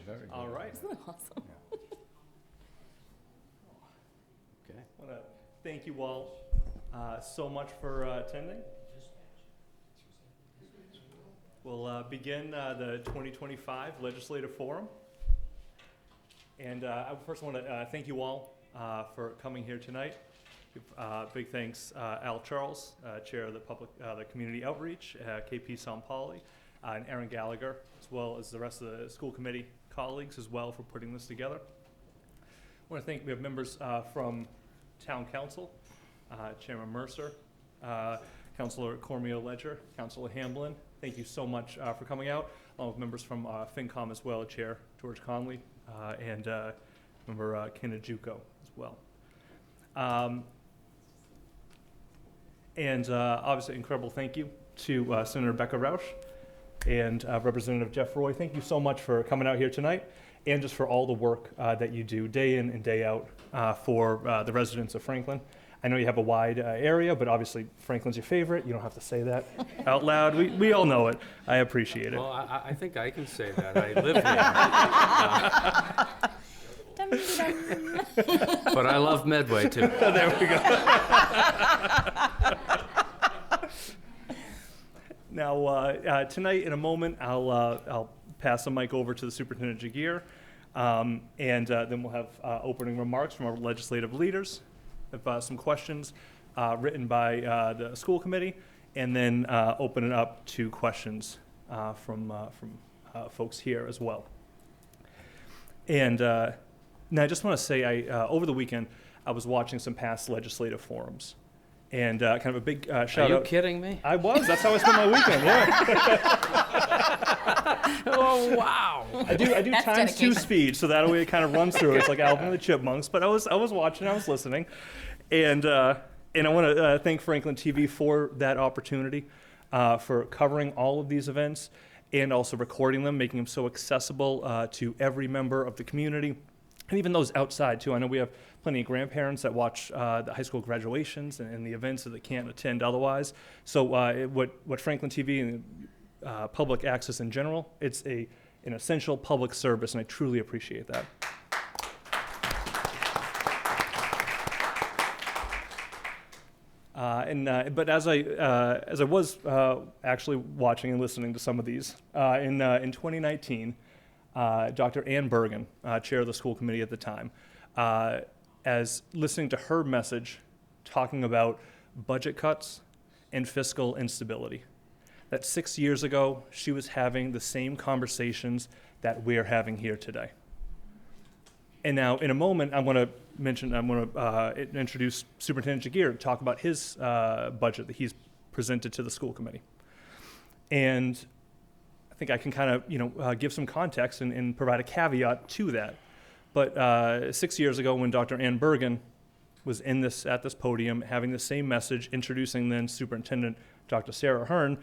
Very good. All right. Isn't that awesome? Okay. I want to thank you all so much for attending. We'll begin the 2025 Legislative Forum. And I first want to thank you all for coming here tonight. Big thanks, Al Charles, Chair of the Community Outreach, KP São Paulo, and Aaron Gallagher, as well as the rest of the school committee colleagues as well for putting this together. I want to thank, we have members from Town Council, Chairman Mercer, Councilor Cormier Ledger, Councilor Hamblin. Thank you so much for coming out, along with members from FinCom as well, Chair George Conley, and member Kinajuko as well. And obviously, incredible thank you to Senator Becca Rausch and Representative Jeff Roy. Thank you so much for coming out here tonight and just for all the work that you do day in and day out for the residents of Franklin. I know you have a wide area, but obviously Franklin's your favorite. You don't have to say that out loud. We all know it. I appreciate it. Well, I think I can say that. I live here. But I love Medway, too. There we go. Now, tonight, in a moment, I'll pass the mic over to the Superintendent Jagir, and then we'll have opening remarks from our legislative leaders, have some questions written by the school committee, and then open it up to questions from folks here as well. And now I just want to say, over the weekend, I was watching some past legislative forums. And kind of a big shout out. Are you kidding me? I was. That's how I spent my weekend. Yeah. Oh, wow. I do That's times dedication. 2 speed, so that way it kind of runs through. It's like Alvin and the Chipmunks. But I was watching. I was listening, and I want to thank Franklin TV for that opportunity, for covering all of these events and also recording them, making them so accessible to every member of the community. And even those outside, too. I know we have plenty of grandparents that watch the high school graduations and the events that they can't attend otherwise. So what Franklin TV and public access in general, it's an essential public service, and I truly appreciate that. But as I was actually watching and listening to some of these, in 2019, Dr. Ann Bergen, chair of the school committee at the time, as listening to her message talking about budget cuts and fiscal instability. That 6 years ago, she was having the same conversations that we're having here today. And now, in a moment, I'm going to introduce Superintendent Jagir to talk about his budget that he's presented to the school committee. And I think I can kind of, give some context and provide a caveat to that. But 6 years ago, when Dr. Ann Bergen was at this podium, having the same message, introducing then Superintendent Dr. Sarah Hearn,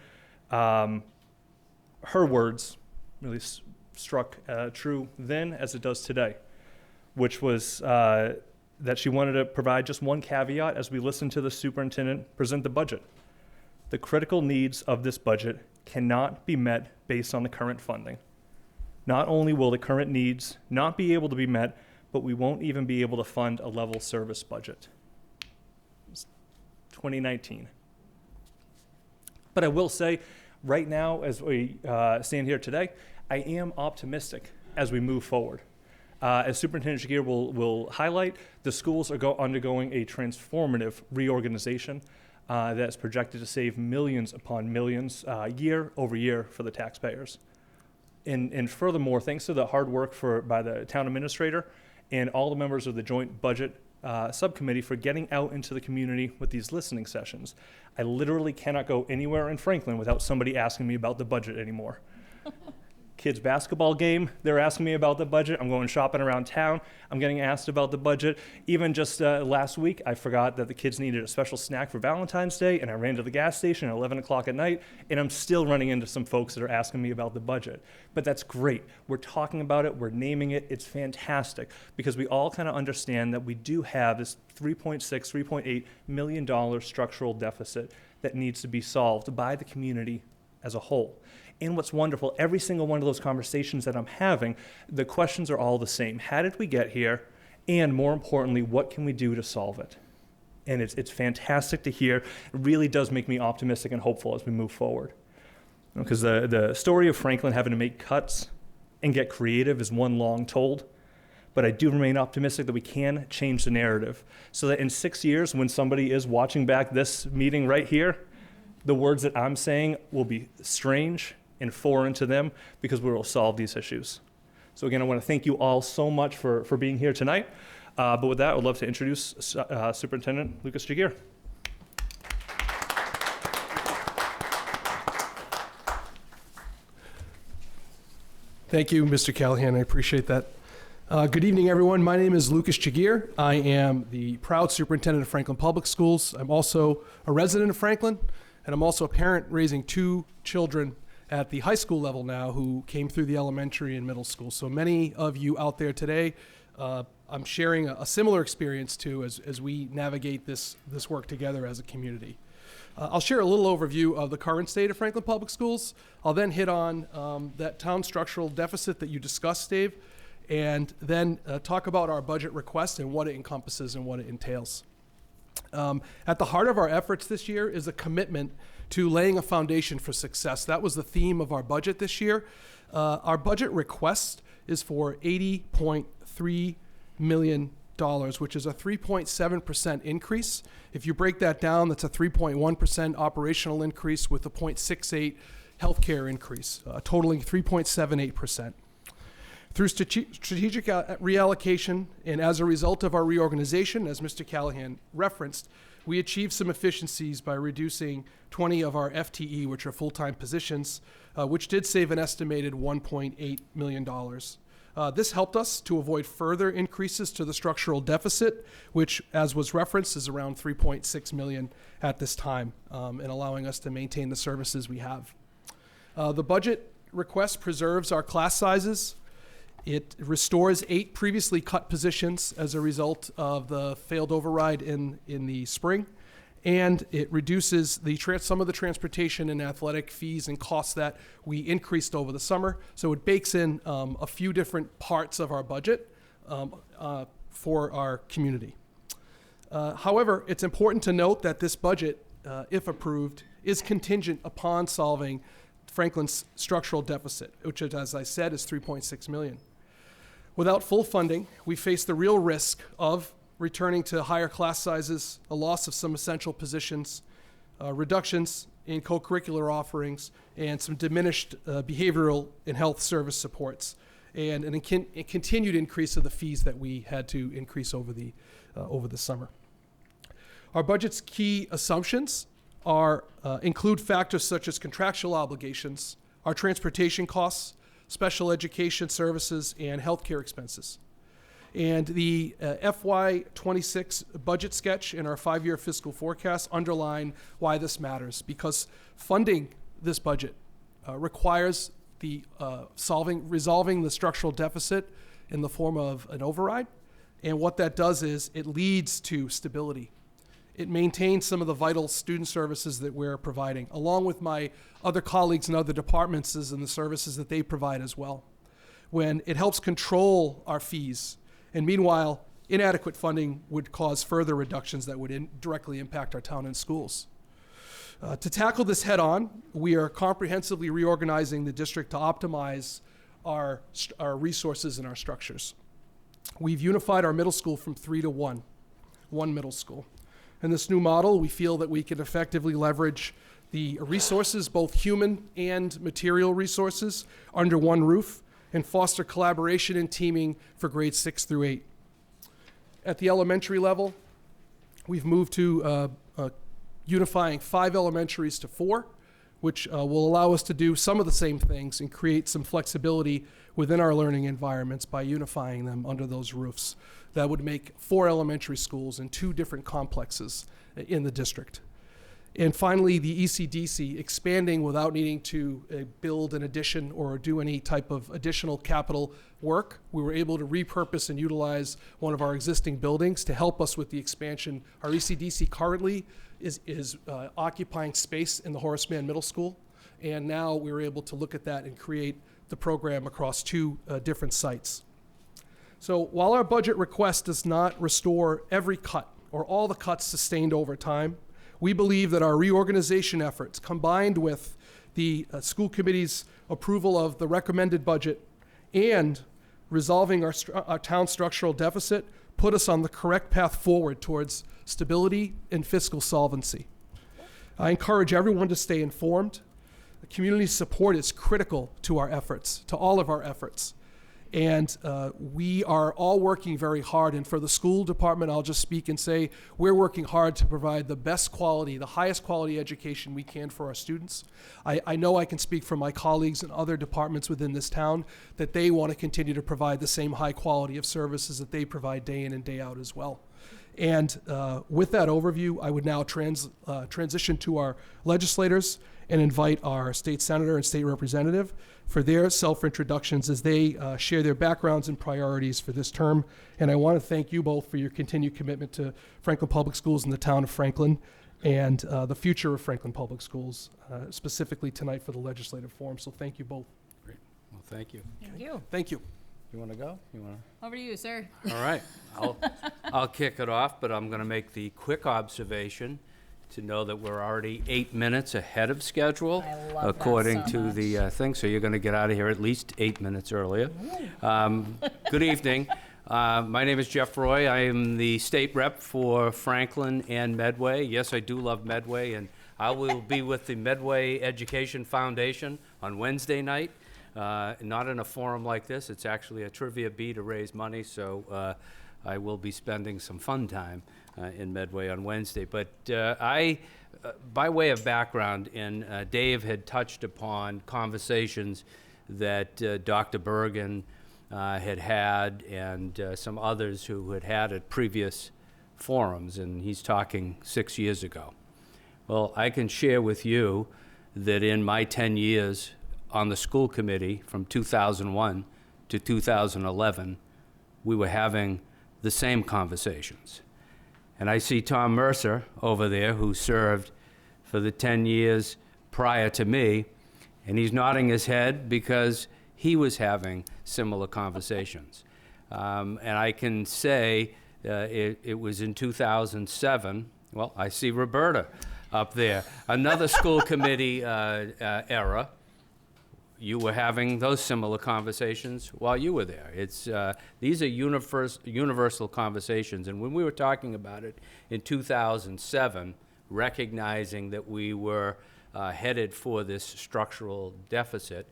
her words really struck true then as it does today, which was that she wanted to provide just one caveat as we listen to the superintendent present the budget. The critical needs of this budget cannot be met based on the current funding. Not only will the current needs not be able to be met, but we won't even be able to fund a level service budget. It's 2019. But I will say, right now, as we stand here today, I am optimistic as we move forward. As Superintendent Jagir will highlight, the schools are undergoing a transformative reorganization that's projected to save millions upon millions year over year for the taxpayers. And furthermore, thanks to the hard work by the town administrator and all the members of the joint budget subcommittee for getting out into the community with these listening sessions, I literally cannot go anywhere in Franklin without somebody asking me about the budget anymore. Kids' basketball game, they're asking me about the budget. I'm going shopping around town. I'm getting asked about the budget. Even just last week, I forgot that the kids needed a special snack for Valentine's Day, and I ran to the gas station at 11 o'clock at night, and I'm still running into some folks that are asking me about the budget. But that's great. We're talking about it. We're naming it. It's fantastic because we all kind of understand that we do have this $3.8 million structural deficit that needs to be solved by the community as a whole. And what's wonderful, every single one of those conversations that I'm having, the questions are all the same. How did we get here? And more importantly, what can we do to solve it? And it's fantastic to hear. It really does make me optimistic and hopeful as we move forward. Because the story of Franklin having to make cuts and get creative is one long told. But I do remain optimistic that we can change the narrative so that in 6 years, when somebody is watching back this meeting right here, the words that I'm saying will be strange and foreign to them because we will solve these issues. So again, I want to thank you all so much for being here tonight. But with that, I would love to introduce Superintendent Lucas Jagir. Thank you, Mr. Callahan. I appreciate that. Good evening, everyone. My name is Lucas Jagir. I am the proud superintendent of Franklin Public Schools. I'm also a resident of Franklin, and I'm also a parent raising 2 children at the high school level now who came through the elementary and middle school. So many of you out there today, I'm sharing a similar experience too as we navigate this work together as a community. I'll share a little overview of the current state of Franklin Public Schools. I'll then hit on that town structural deficit that you discussed, Dave, and then talk about our budget request and what it encompasses and what it entails. At the heart of our efforts this year is a commitment to laying a foundation for success. That was the theme of our budget this year. Our budget request is for $80.3 million, which is a 3.7% increase. If you break that down, that's a 3.1% operational increase with a 0.68 healthcare increase, totaling 3.78%. Through strategic reallocation and as a result of our reorganization, as Mr. Callahan referenced, we achieved some efficiencies by reducing 20 of our FTE, which are full-time positions, which did save an estimated $1.8 million. This helped us to avoid further increases to the structural deficit, which, as was referenced, is around $3.6 million at this time, and allowing us to maintain the services we have. The budget request preserves our class sizes. It restores 8 previously cut positions as a result of the failed override in the spring, and it reduces some of the transportation and athletic fees and costs that we increased over the summer. So it bakes in a few different parts of our budget for our community. However, it's important to note that this budget, if approved, is contingent upon solving Franklin's structural deficit, which, as I said, is $3.6 million. Without full funding, we face the real risk of returning to higher class sizes, a loss of some essential positions, reductions in co-curricular offerings, and some diminished behavioral and health service supports, and a continued increase of the fees that we had to increase over the summer. Our budget's key assumptions include factors such as contractual obligations, our transportation costs, special education services, and healthcare expenses. And the FY26 budget sketch and our 5-year fiscal forecast underline why this matters, because funding this budget requires resolving the structural deficit in the form of an override. And what that does is it leads to stability. It maintains some of the vital student services that we're providing, along with my other colleagues in other departments and the services that they provide as well. When it helps control our fees, and meanwhile, inadequate funding would cause further reductions that would directly impact our town and schools. To tackle this head on, we are comprehensively reorganizing the district to optimize our resources and our structures. We've unified our middle school from 3 to 1 middle school. In this new model, we feel that we can effectively leverage the resources, both human and material resources, under one roof and foster collaboration and teaming for grades 6 through 8. At the elementary level, we've moved to unifying 5 elementaries to 4, which will allow us to do some of the same things and create some flexibility within our learning environments by unifying them under those roofs. That would make 4 elementary schools in 2 different complexes in the district. And finally, the ECDC, expanding without needing to build an addition or do any type of additional capital work. We were able to repurpose and utilize one of our existing buildings to help us with the expansion. Our ECDC currently is occupying space in the Horace Mann Middle School, And now we were able to look at that and create the program across two different sites. So while our budget request does not restore every cut or all the cuts sustained over time, we believe that our reorganization efforts, combined with the school committee's approval of the recommended budget and resolving our town structural deficit, put us on the correct path forward towards stability and fiscal solvency. I encourage everyone to stay informed. The community support is critical to our efforts, to all of our efforts. And we are all working very hard. And for the school department, I'll just speak and say we're working hard to provide the best quality, the highest quality education we can for our students. I know I can speak for my colleagues in other departments within this town that they want to continue to provide the same high quality of services that they provide day in and day out as well. And with that overview, I would now transition to our legislators and invite our state senator and state representative for their self-introductions as they share their backgrounds and priorities for this term. And I want to thank you both for your continued commitment to Franklin Public Schools and the town of Franklin and the future of Franklin Public Schools, specifically tonight for the legislative forum. So thank you both. Great. Well, thank you. Thank you. Thank you. You want to go? You want Over to you, sir. to? All right. I'll kick it off, but I'm going to make the quick observation to know that we're already 8 minutes ahead of schedule, I love that according so to the thing. So you're going to get out of here at least 8 minutes earlier. Good evening. My name is Jeff Roy. I am the state rep for Franklin and Medway. Yes, I do love Medway, and I will be with the Medway Education Foundation on Wednesday night. Not in a forum like this. It's actually a trivia bee to raise money, so I will be spending some fun time in Medway on Wednesday. But by way of background, and Dave had touched upon conversations that Dr. Bergen had and some others who had at previous forums, and he's talking 6 years ago. Well, I can share with you that in my 10 years on the school committee from 2001 to 2011, we were having the same conversations. And I see Tom Mercer over there, who served for the 10 years prior to me, and he's nodding his head because he was having similar conversations. And I can say it was in 2007. Well, I see Roberta up there. Another school committee era. You were having those similar conversations while you were there. These are universal conversations. And when we were talking about it in 2007, recognizing that we were headed for this structural deficit,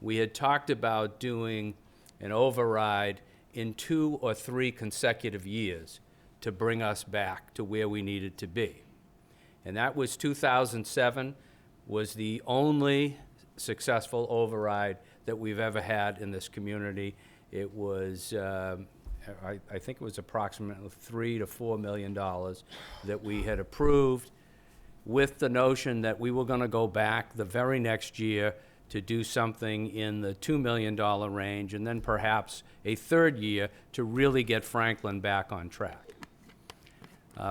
we had talked about doing an override in 2 or 3 consecutive years to bring us back to where we needed to be. And that was 2007 was the only successful override that we've ever had in this community. It was, I think it was approximately $3 to $4 million that we had approved, with the notion that we were going to go back the very next year to do something in the $2 million range, and then perhaps a third year to really get Franklin back on track.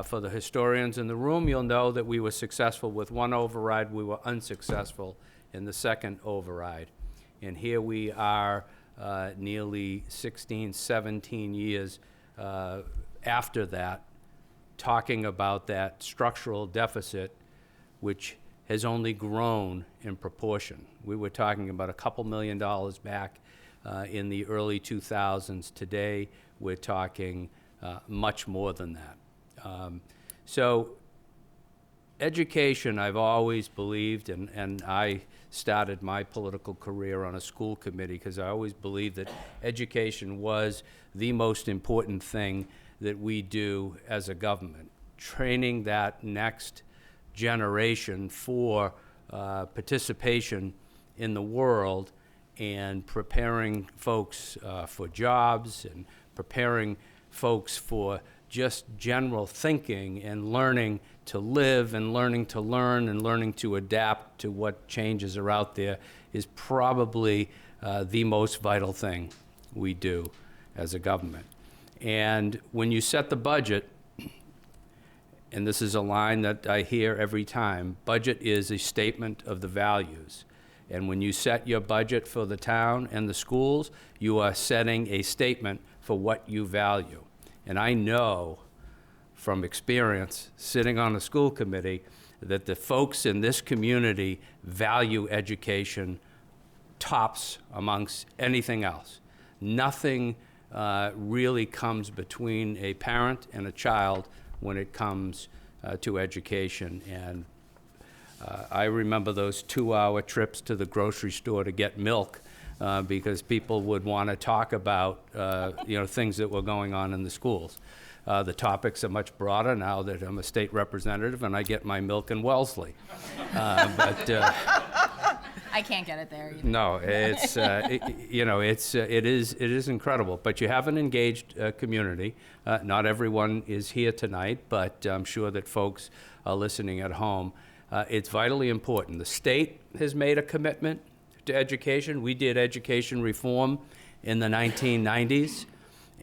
For the historians in the room, you'll know that we were successful with one override. We were unsuccessful in the second override. And here we are nearly 16, 17 years after that, talking about that structural deficit, which has only grown in proportion. We were talking about a couple $1 million back in the early 2000s. Today, we're talking much more than that. So education, I've always believed, and I started my political career on a school committee because I always believed that education was the most important thing that we do as a government. Training that next generation for participation in the world and preparing folks for jobs and preparing folks for just general thinking and learning to live and learning to learn and learning to adapt to what changes are out there is probably the most vital thing we do as a government. And when you set the budget, and this is a line that I hear every time, budget is a statement of the values. And when you set your budget for the town and the schools, you are setting a statement for what you value. And I know from experience, sitting on the school committee, that the folks in this community value education tops amongst anything else. Nothing really comes between a parent and a child when it comes to education. And I remember those 2-hour trips to the grocery store to get milk because people would want to talk about things that were going on in the schools. The topics are much broader now that I'm a state representative and I get my milk in Wellesley. I can't get it there either. No, it's it is incredible. But you have an engaged community. Not everyone is here tonight, but I'm sure that folks are listening at home. It's vitally important. The state has made a commitment to education. We did education reform in the 1990s.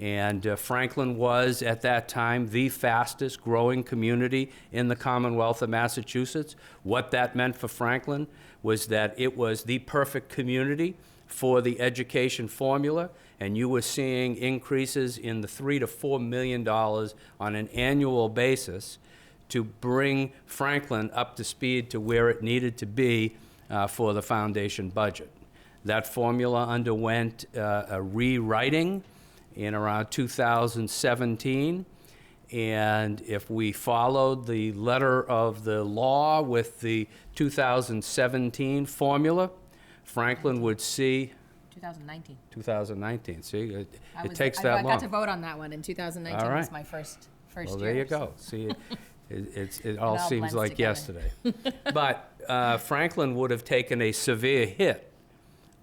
And Franklin was, at that time, the fastest growing community in the Commonwealth of Massachusetts. What that meant for Franklin was that it was the perfect community for the education formula, and you were seeing increases in the $3 to $4 million on an annual basis to bring Franklin up to speed to where it needed to be for the foundation budget. That formula underwent a rewriting in around 2017, and if we followed the letter of the law with the 2017 formula, Franklin would see 2019. See, it takes that long. I got to vote on that one in 2019. All right. Was my first Well, year. there you go. See, it all all seems blends like together. yesterday. But Franklin would have taken a severe hit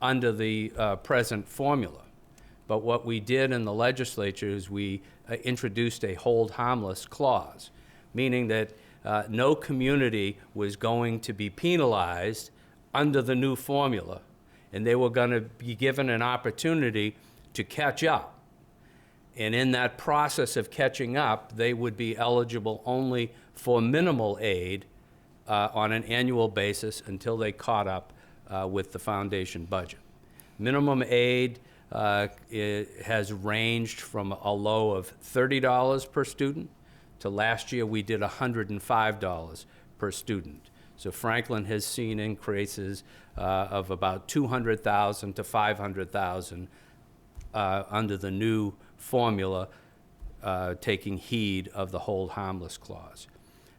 under the present formula. But what we did in the legislature is we introduced a hold harmless clause, meaning that no community was going to be penalized under the new formula, and they were going to be given an opportunity to catch up. And in that process of catching up, they would be eligible only for minimal aid on an annual basis until they caught up with the foundation budget. Minimum aid it has ranged from a low of $30 per student to last year we did $105 per student. So Franklin has seen increases of about $200,000 to $500,000 under the new formula, taking heed of the hold harmless clause.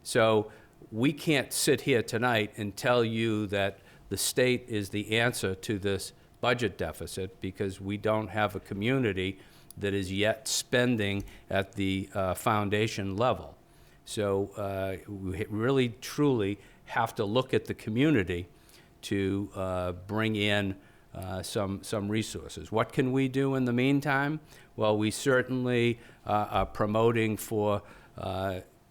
So we can't sit here tonight and tell you that the state is the answer to this budget deficit because we don't have a community that is yet spending at the foundation level. So we really, truly have to look at the community to bring in some resources. What can we do in the meantime? Well, we certainly are promoting for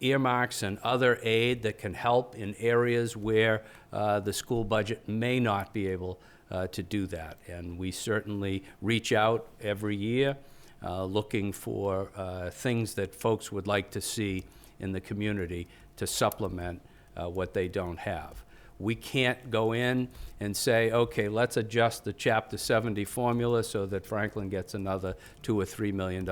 earmarks and other aid that can help in areas where the school budget may not be able to do that. And we certainly reach out every year looking for things that folks would like to see in the community to supplement what they don't have. We can't go in and say, okay, let's adjust the Chapter 70 formula so that Franklin gets another $2 or $3 million.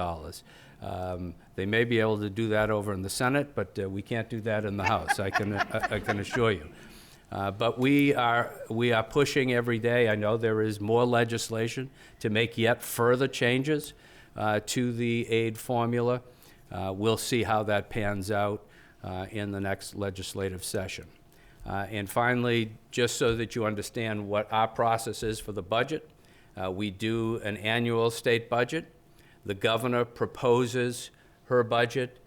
They may be able to do that over in the Senate, but we can't do that in the House, I can assure you. But we are pushing every day. I know there is more legislation to make yet further changes to the aid formula. We'll see how that pans out in the next legislative session. And finally, just so that you understand what our process is for the budget, we do an annual state budget. The governor proposes her budget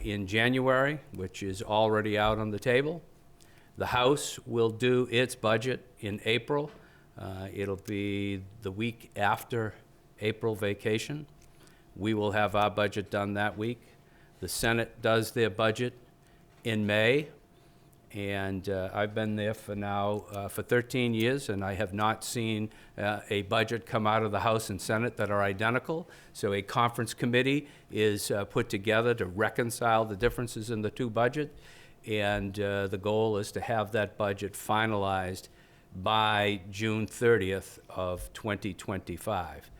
in January, which is already out on the table. The House will do its budget in April. It'll be the week after April vacation. We will have our budget done that week. The Senate does their budget in May, And I've been there for 13 years, and I have not seen a budget come out of the House and Senate that are identical. So a conference committee is put together to reconcile the differences in the two budgets, and the goal is to have that budget finalized by June 30th of 2025.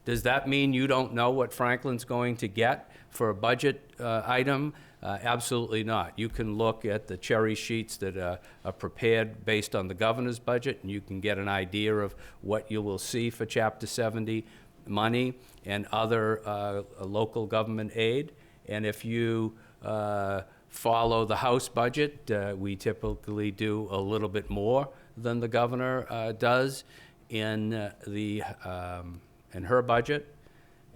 Does that mean you don't know what Franklin's going to get for a budget item? Absolutely not. You can look at the cherry sheets that are prepared based on the governor's budget, and you can get an idea of what you will see for Chapter 70 money and other local government aid. And if you follow the House budget, we typically do a little bit more than the governor does in her budget.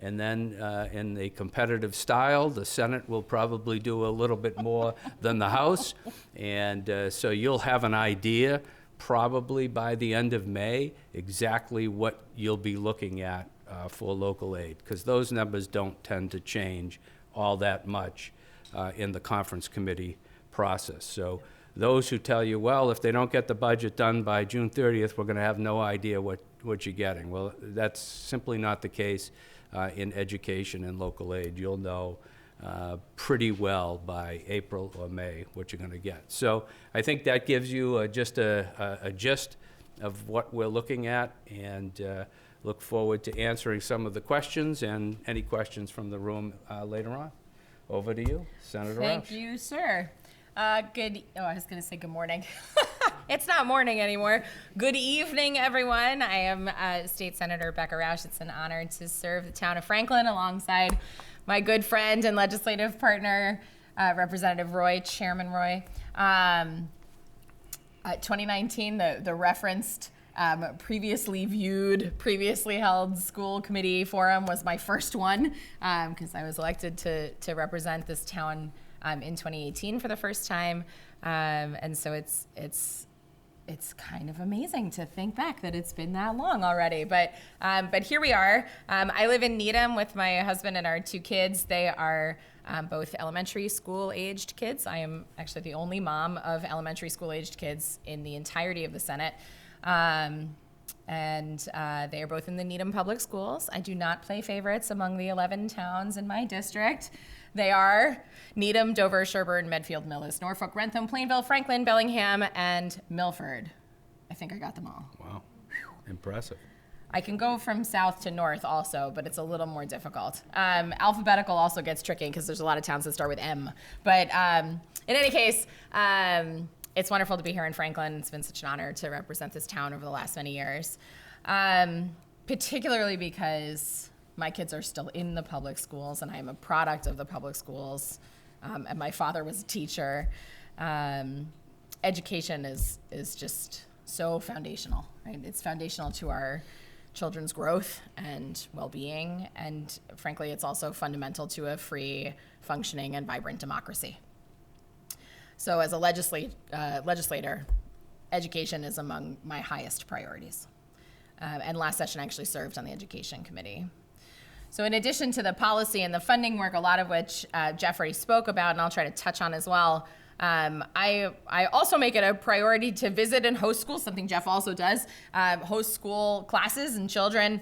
And then in the competitive style, the Senate will probably do a little bit more than the House. And so you'll have an idea probably by the end of May exactly what you'll be looking at for local aid, because those numbers don't tend to change all that much in the conference committee process. So those who tell you, well, if they don't get the budget done by June 30th, we're going to have no idea what you're getting. Well, that's simply not the case in education and local aid. You'll know pretty well by April or May what you're going to get. So I think that gives you just a gist of what we're looking at, and look forward to answering some of the questions and any questions from the room later on. Over to you, Senator Roush. Thank you, sir. I was going to say good morning. It's not morning anymore. Good evening, everyone. I am State Senator Becca Roush. It's an honor to serve the town of Franklin alongside my good friend and legislative partner, Representative Roy, Chairman Roy. 2019, the referenced previously held school committee forum was my first one, because I was elected to represent this town in 2018 for the first time. And so it's kind of amazing to think back that it's been that long already. But here we are. I live in Needham with my husband and our two kids. They are both elementary school aged kids. I am actually the only mom of elementary school aged kids in the entirety of the Senate. And they are both in the Needham Public Schools. I do not play favorites among the 11 towns in my district. They are Needham, Dover, Sherburne, Medfield, Millis, Norfolk, Rentham, Plainville, Franklin, Bellingham, and Milford. I think I got them all. Wow, impressive. I can go from south to north also, but it's a little more difficult. Alphabetical also gets tricky because there's a lot of towns that start with M. But in any case, it's wonderful to be here in Franklin. It's been such an honor to represent this town over the last many years, particularly because my kids are still in the public schools, and I am a product of the public schools, and my father was a teacher. Education is just so foundational, right? It's foundational to our children's growth and well-being, and frankly, it's also fundamental to a free, functioning, and vibrant democracy. So as a legislator, education is among my highest priorities. And last session I actually served on the Education Committee. So in addition to the policy and the funding work, a lot of which Jeff already spoke about, and I'll try to touch on as well, I also make it a priority to visit and host schools, something Jeff also does, host school classes and children,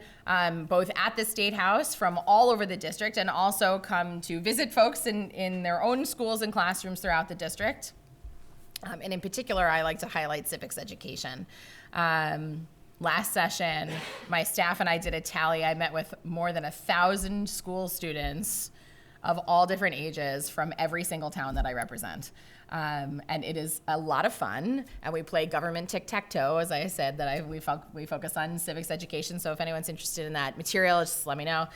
both at the State House from all over the district, and also come to visit folks in their own schools and classrooms throughout the district. And in particular, I like to highlight civics education. Last session, my staff and I did a tally. I met with more than 1,000 school students of all different ages from every single town that I represent. And it is a lot of fun. And we play government tic-tac-toe, as I said, we focus on civics education. So if anyone's interested in that material, just let me know.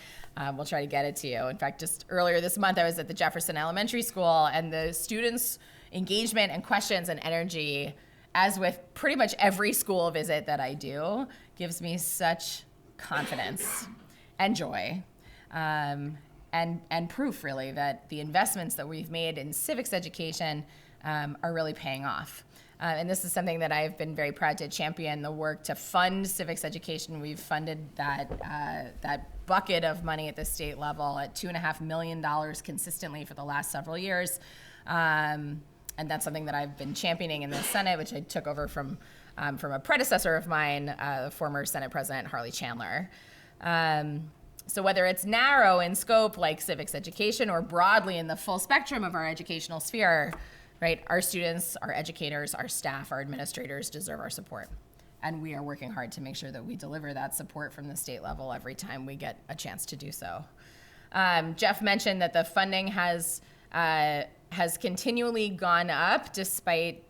We'll try to get it to you. In fact, just earlier this month, I was at the Jefferson Elementary School, and the students' engagement and questions and energy, as with pretty much every school visit that I do, gives me such confidence and joy. And proof, really, that the investments that we've made in civics education are really paying off. And this is something that I've been very proud to champion, the work to fund civics education. We've funded that bucket of money at the state level at $2.5 million consistently for the last several years. and that's something that I've been championing in the Senate, which I took over from a predecessor of mine, former Senate President Harley Chandler. So whether it's narrow in scope like civics education or broadly in the full spectrum of our educational sphere, right, our students, our educators, our staff, our administrators deserve our support. And we are working hard to make sure that we deliver that support from the state level every time we get a chance to do so. Jeff mentioned that the funding has continually gone up despite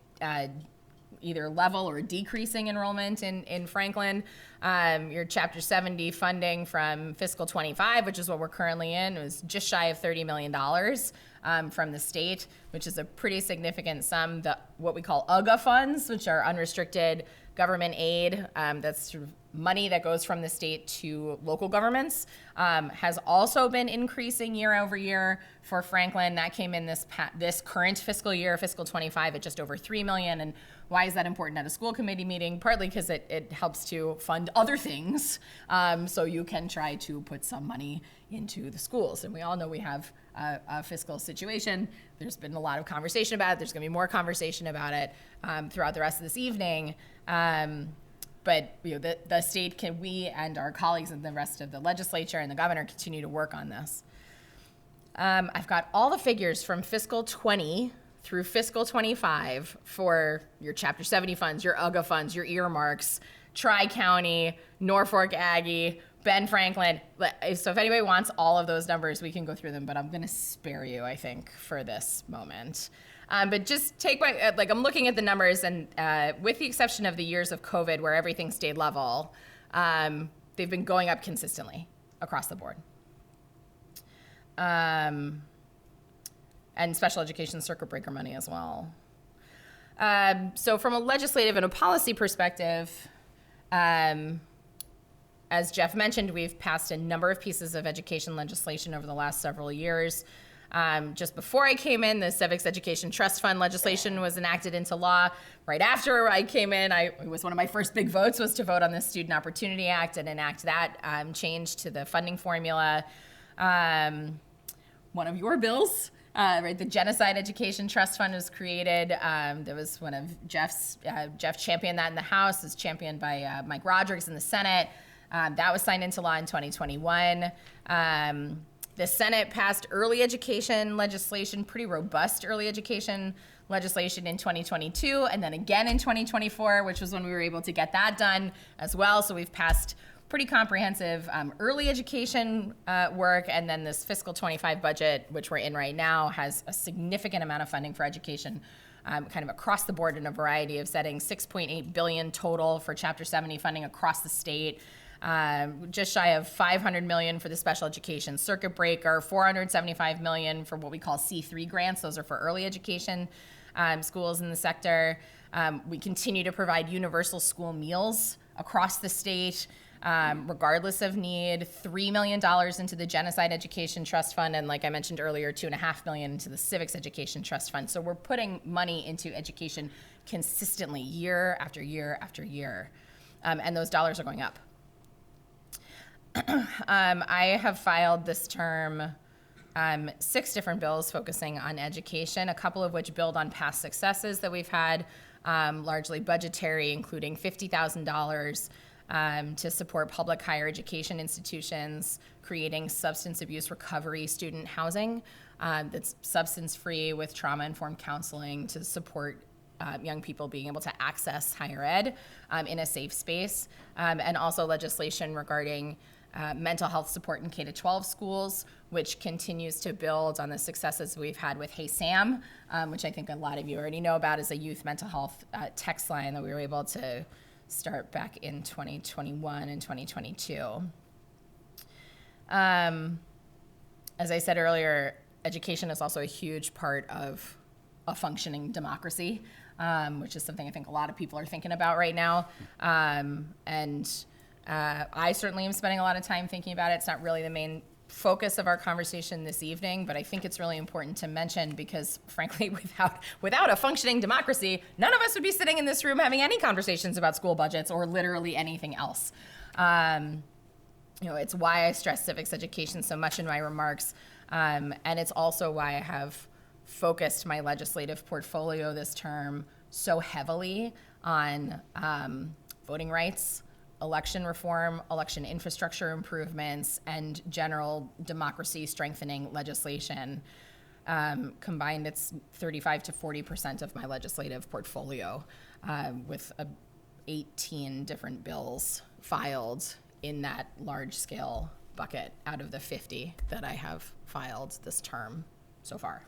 either level or decreasing enrollment in Franklin. Your Chapter 70 funding from fiscal 25, which is what we're currently in, was just shy of $30 million from the state, which is a pretty significant sum. What we call UGA funds, which are unrestricted government aid, that's sort of money that goes from the state to local governments, has also been increasing year over year for Franklin. That came in this current fiscal year, fiscal 25, at just over $3 million. And why is that important at a school committee meeting? Partly because it helps to fund other things, so you can try to put some money into the schools. And we all know we have a fiscal situation. There's been a lot of conversation about it. There's going to be more conversation about it throughout the rest of this evening. But the state we and our colleagues and the rest of the legislature and the governor continue to work on this. I've got all the figures from fiscal 20 through fiscal 25 for your Chapter 70 funds, your UGA funds, your earmarks, Tri-County, Norfolk Aggie, Ben Franklin. So if anybody wants all of those numbers, we can go through them, but I'm gonna spare you, I think, for this moment. But just take I'm looking at the numbers, and with the exception of the years of COVID where everything stayed level, they've been going up consistently across the board. And special education circuit breaker money as well. So from a legislative and a policy perspective, as Jeff mentioned, we've passed a number of pieces of education legislation over the last several years. Just before I came in, the Civics Education Trust Fund legislation was enacted into law. Right after I came in, it was one of my first big votes was to vote on the Student Opportunity Act and enact that change to the funding formula. One of your bills, right, the Genocide Education Trust Fund was created. There was one of Jeff championed that in the House. It's championed by Mike Rodrigues in the Senate. That was signed into law in 2021. The Senate passed early education legislation, pretty robust early education legislation in 2022, and then again in 2024, which was when we were able to get that done as well. So we've passed pretty comprehensive early education work, and then this fiscal 25 budget, which we're in right now, has a significant amount of funding for education, kind of across the board in a variety of settings. $6.8 billion total for Chapter 70 funding across the state. Just shy of $500 million for the special education circuit breaker, $475 million for what we call C3 grants. Those are for early education schools in the sector. We continue to provide universal school meals across the state, regardless of need. $3 million into the Genocide Education Trust Fund, and like I mentioned earlier, $2.5 million into the Civics Education Trust Fund. So we're putting money into education consistently, year after year after year, and those dollars are going up. I have filed this term 6 different bills focusing on education, a couple of which build on past successes that we've had, largely budgetary, including $50,000 to support public higher education institutions, creating substance abuse recovery student housing that's substance-free with trauma-informed counseling to support young people being able to access higher ed in a safe space, and also legislation regarding mental health support in K-12 schools, which continues to build on the successes we've had with Hey Sam, which I think a lot of you already know about, as a youth mental health text line that we were able to start back in 2021 and 2022. As I said earlier, education is also a huge part of a functioning democracy, which is something I think a lot of people are thinking about right now. I certainly am spending a lot of time thinking about it. It's not really the main focus of our conversation this evening, but I think it's really important to mention because, frankly, without a functioning democracy, none of us would be sitting in this room having any conversations about school budgets or literally anything else. It's why I stress civics education so much in my remarks, and it's also why I have focused my legislative portfolio this term so heavily on voting rights, election reform, election infrastructure improvements, and general democracy strengthening legislation. Combined, it's 35 to 40% of my legislative portfolio, with 18 different bills filed in that large-scale bucket out of the 50 that I have filed this term so far.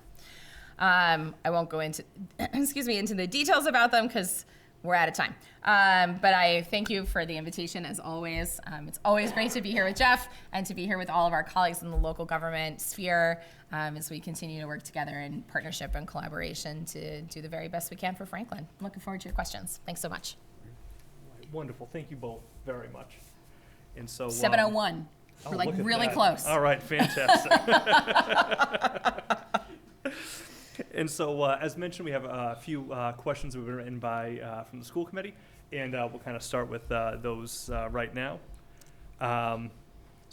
I won't go into, into the details about them because we're out of time. But I thank you for the invitation as always. It's always great to be here with Jeff and to be here with all of our colleagues in the local government sphere as we continue to work together in partnership and collaboration to do the very best we can for Franklin. I'm looking forward to your questions. Thanks so much. Wonderful. Thank you both very much. And so 7:01. We're like look at really that. close. All right, fantastic. And so, as mentioned, we have a few questions that have been written by from the school committee, and we'll kind of start with those right now. So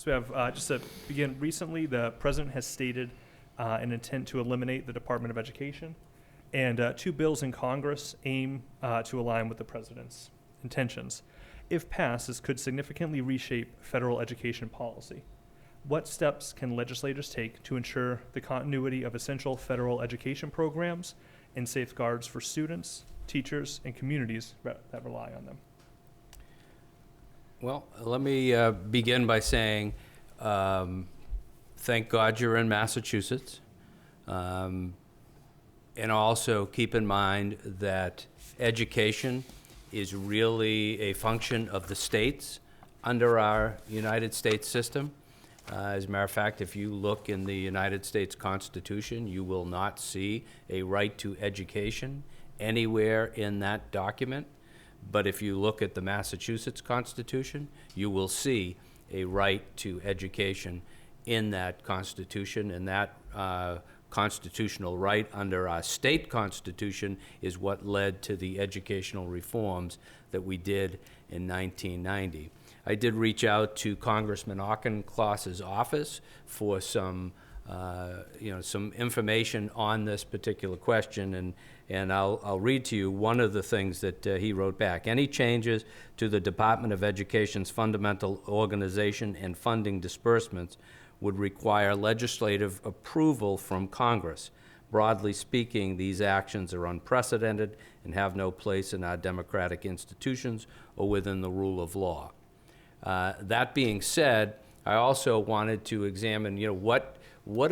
we have, just to begin, recently the president has stated an intent to eliminate the Department of Education, and 2 bills in Congress aim to align with the president's intentions. If passed, this could significantly reshape federal education policy. What steps can legislators take to ensure the continuity of essential federal education programs and safeguards for students, teachers, and communities that rely on them? Well, let me begin by saying thank God you're in Massachusetts. And also keep in mind that education is really a function of the states under our United States system. As a matter of fact, if you look in the United States Constitution, you will not see a right to education anywhere in that document. But if you look at the Massachusetts Constitution, you will see a right to education in that Constitution, and that constitutional right under our state constitution is what led to the educational reforms that we did in 1990. I did reach out to Congressman Auchincloss's office for some information on this particular question, and I'll read to you one of the things that he wrote back. Any changes to the Department of Education's fundamental organization and funding disbursements would require legislative approval from Congress. Broadly speaking, these actions are unprecedented and have no place in our democratic institutions or within the rule of law. That being said, I also wanted to examine, what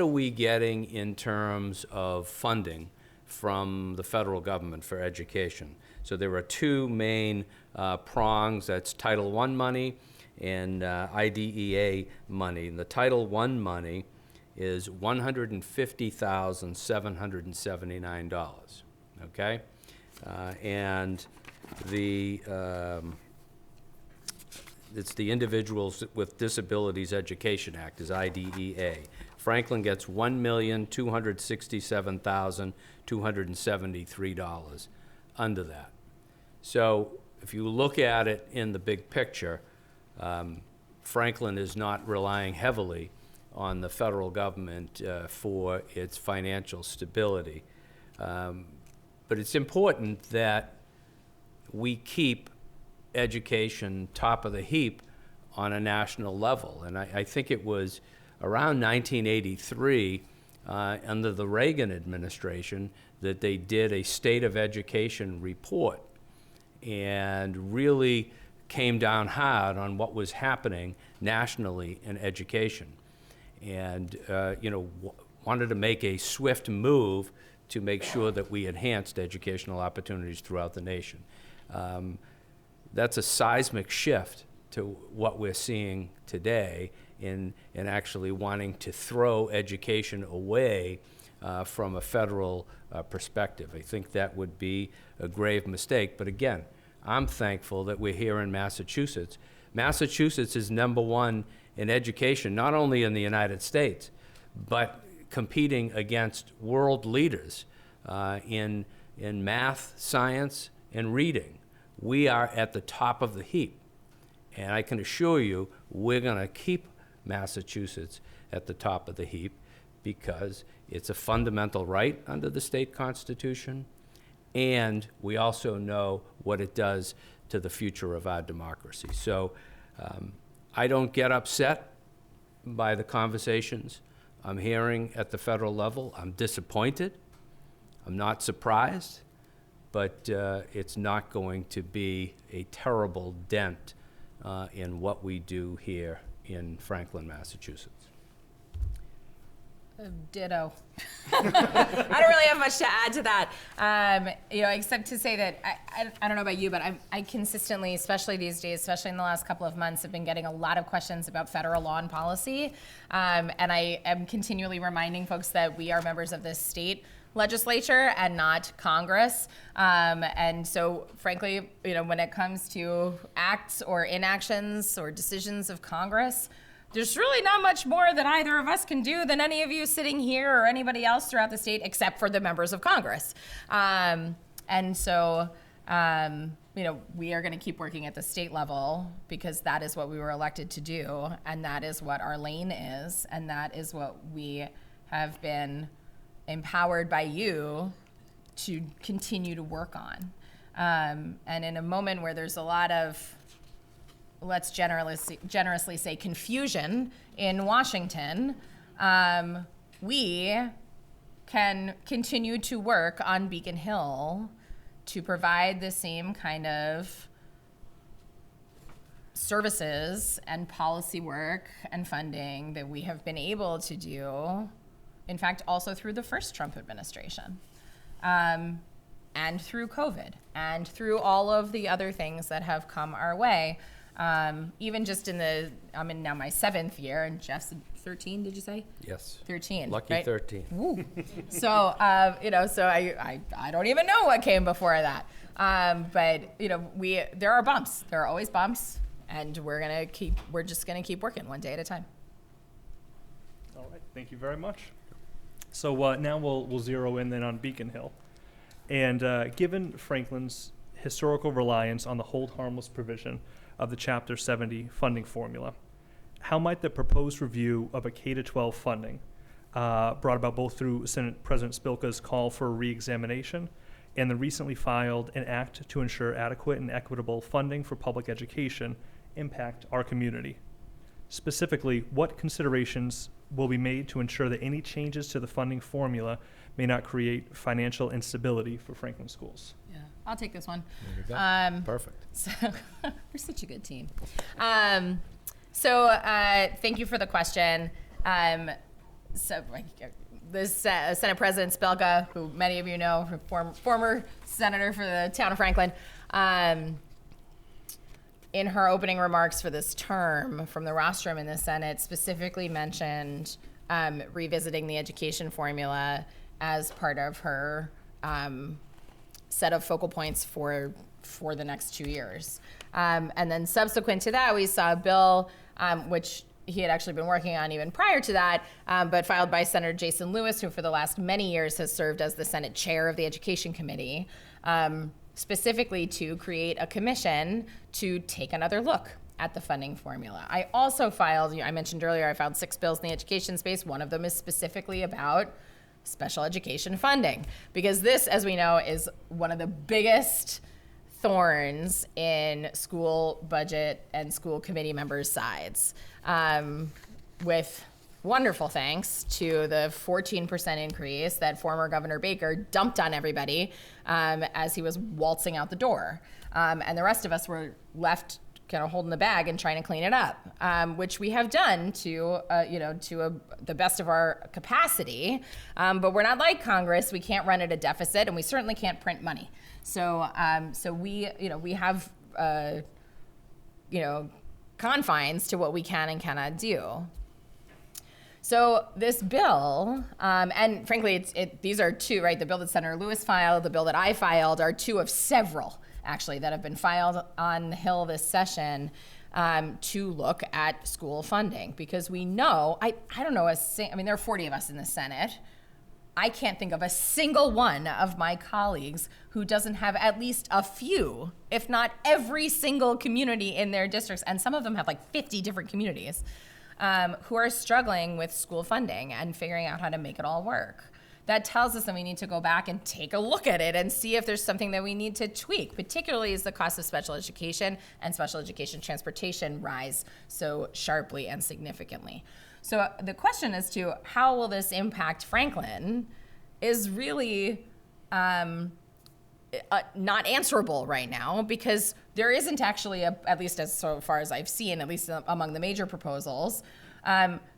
are we getting in terms of funding from the federal government for education? So there are 2 main prongs. That's Title I money and IDEA money. And the Title I money is $150,779. Okay, and it's the Individuals with Disabilities Education Act, is IDEA. Franklin gets $1,267,273 under that. So if you look at it in the big picture, Franklin is not relying heavily on the federal government for its financial stability. But it's important that we keep education top of the heap on a national level. And I think it was around 1983, under the Reagan administration, that they did a State of Education report and really came down hard on what was happening nationally in education. And wanted to make a swift move to make sure that we enhanced educational opportunities throughout the nation. That's a seismic shift to what we're seeing today in actually wanting to throw education away from a federal perspective. I think that would be a grave mistake. But again, I'm thankful that we're here in Massachusetts. Massachusetts is #1 in education, not only in the United States, but competing against world leaders in math, science, and reading. We are at the top of the heap. And I can assure you, we're going to keep Massachusetts at the top of the heap because it's a fundamental right under the state constitution, and we also know what it does to the future of our democracy. So I don't get upset by the conversations I'm hearing at the federal level. I'm disappointed. I'm not surprised, but it's not going to be a terrible dent in what we do here in Franklin, Massachusetts. Ditto. I don't really have much to add to that, except to say that I don't know about you, but I consistently, especially these days, especially in the last couple of months, have been getting a lot of questions about federal law and policy, and I am continually reminding folks that we are members of this state legislature and not Congress, and so frankly, when it comes to acts or inactions or decisions of Congress, there's really not much more that either of us can do than any of you sitting here or anybody else throughout the state, except for the members of Congress. And so, we are going to keep working at the state level because that is what we were elected to do, and that is what our lane is, and that is what we have been empowered by you to continue to work on. And in a moment where there's a lot of, let's generously say, confusion in Washington, we can continue to work on Beacon Hill to provide the same kind of services and policy work and funding that we have been able to do, in fact, also through the first Trump administration, and through COVID, and through all of the other things that have come our way. Even just I'm in now my 7th year, and Jeff's 13, did you say? Yes. 13. Lucky right? 13. Woo. So, so I don't even know what came before that. But, there are bumps. There are always bumps, and we're just gonna keep working one day at a time. All right, thank you very much. So now we'll zero in then on Beacon Hill. And given Franklin's historical reliance on the hold harmless provision of the Chapter 70 funding formula, how might the proposed review of a K-12 funding, brought about both through Senate President Spilka's call for re-examination and the recently filed an act to ensure adequate and equitable funding for public education, impact our community? Specifically, what considerations will be made to ensure that any changes to the funding formula may not create financial instability for Franklin schools? Yeah, I'll take this one. There you go. Perfect. So we're such a good team. Thank you for the question. This Senate President Spilka, who many of you know, former senator for the town of Franklin, in her opening remarks for this term from the rostrum in the Senate, specifically mentioned revisiting the education formula as part of her set of focal points for the next 2 years. And then subsequent to that, we saw a bill, which he had actually been working on even prior to that, but filed by Senator Jason Lewis, who for the last many years has served as the Senate chair of the Education Committee, specifically to create a commission to take another look at the funding formula. I also filed, I mentioned earlier, I filed 6 bills in the education space. One of them is specifically about special education funding, because this, as we know, is one of the biggest thorns in school budget and school committee members' sides, with wonderful thanks to the 14% increase that former Governor Baker dumped on everybody as he was waltzing out the door. And the rest of us were left kind of holding the bag and trying to clean it up, which we have done to the best of our capacity. But we're not like Congress. We can't run at a deficit, and we certainly can't print money. So we have confines to what we can and cannot do. So this bill, and frankly, these are two, right? The bill that Senator Lewis filed, the bill that I filed, are 2 of several, actually, that have been filed on the Hill this session to look at school funding. Because we know, I don't know, there are 40 of us in the Senate. I can't think of a single one of my colleagues who doesn't have at least a few, if not every single community in their districts, and some of them have like 50 different communities, who are struggling with school funding and figuring out how to make it all work. That tells us that we need to go back and take a look at it and see if there's something that we need to tweak, particularly as the cost of special education and special education transportation rise so sharply and significantly. So the question as to how will this impact Franklin is really not answerable right now, because there isn't actually at least as so far as I've seen, at least among the major proposals,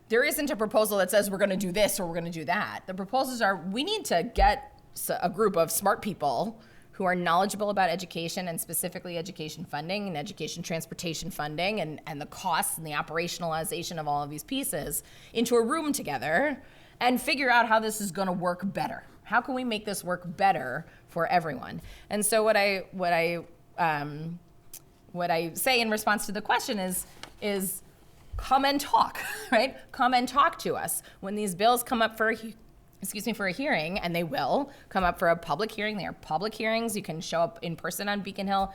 there isn't a proposal that says we're going to do this or we're going to do that. The proposals are, we need to get a group of smart people who are knowledgeable about education, and specifically education funding and education transportation funding and the costs and the operationalization of all of these pieces into a room together and figure out how this is going to work better. How can we make this work better for everyone? And so what I say in response to the question is come and talk, right? Come and talk to us. When these bills come up for a hearing, and they will come up for a public hearing. They are public hearings. You can show up in person on Beacon Hill.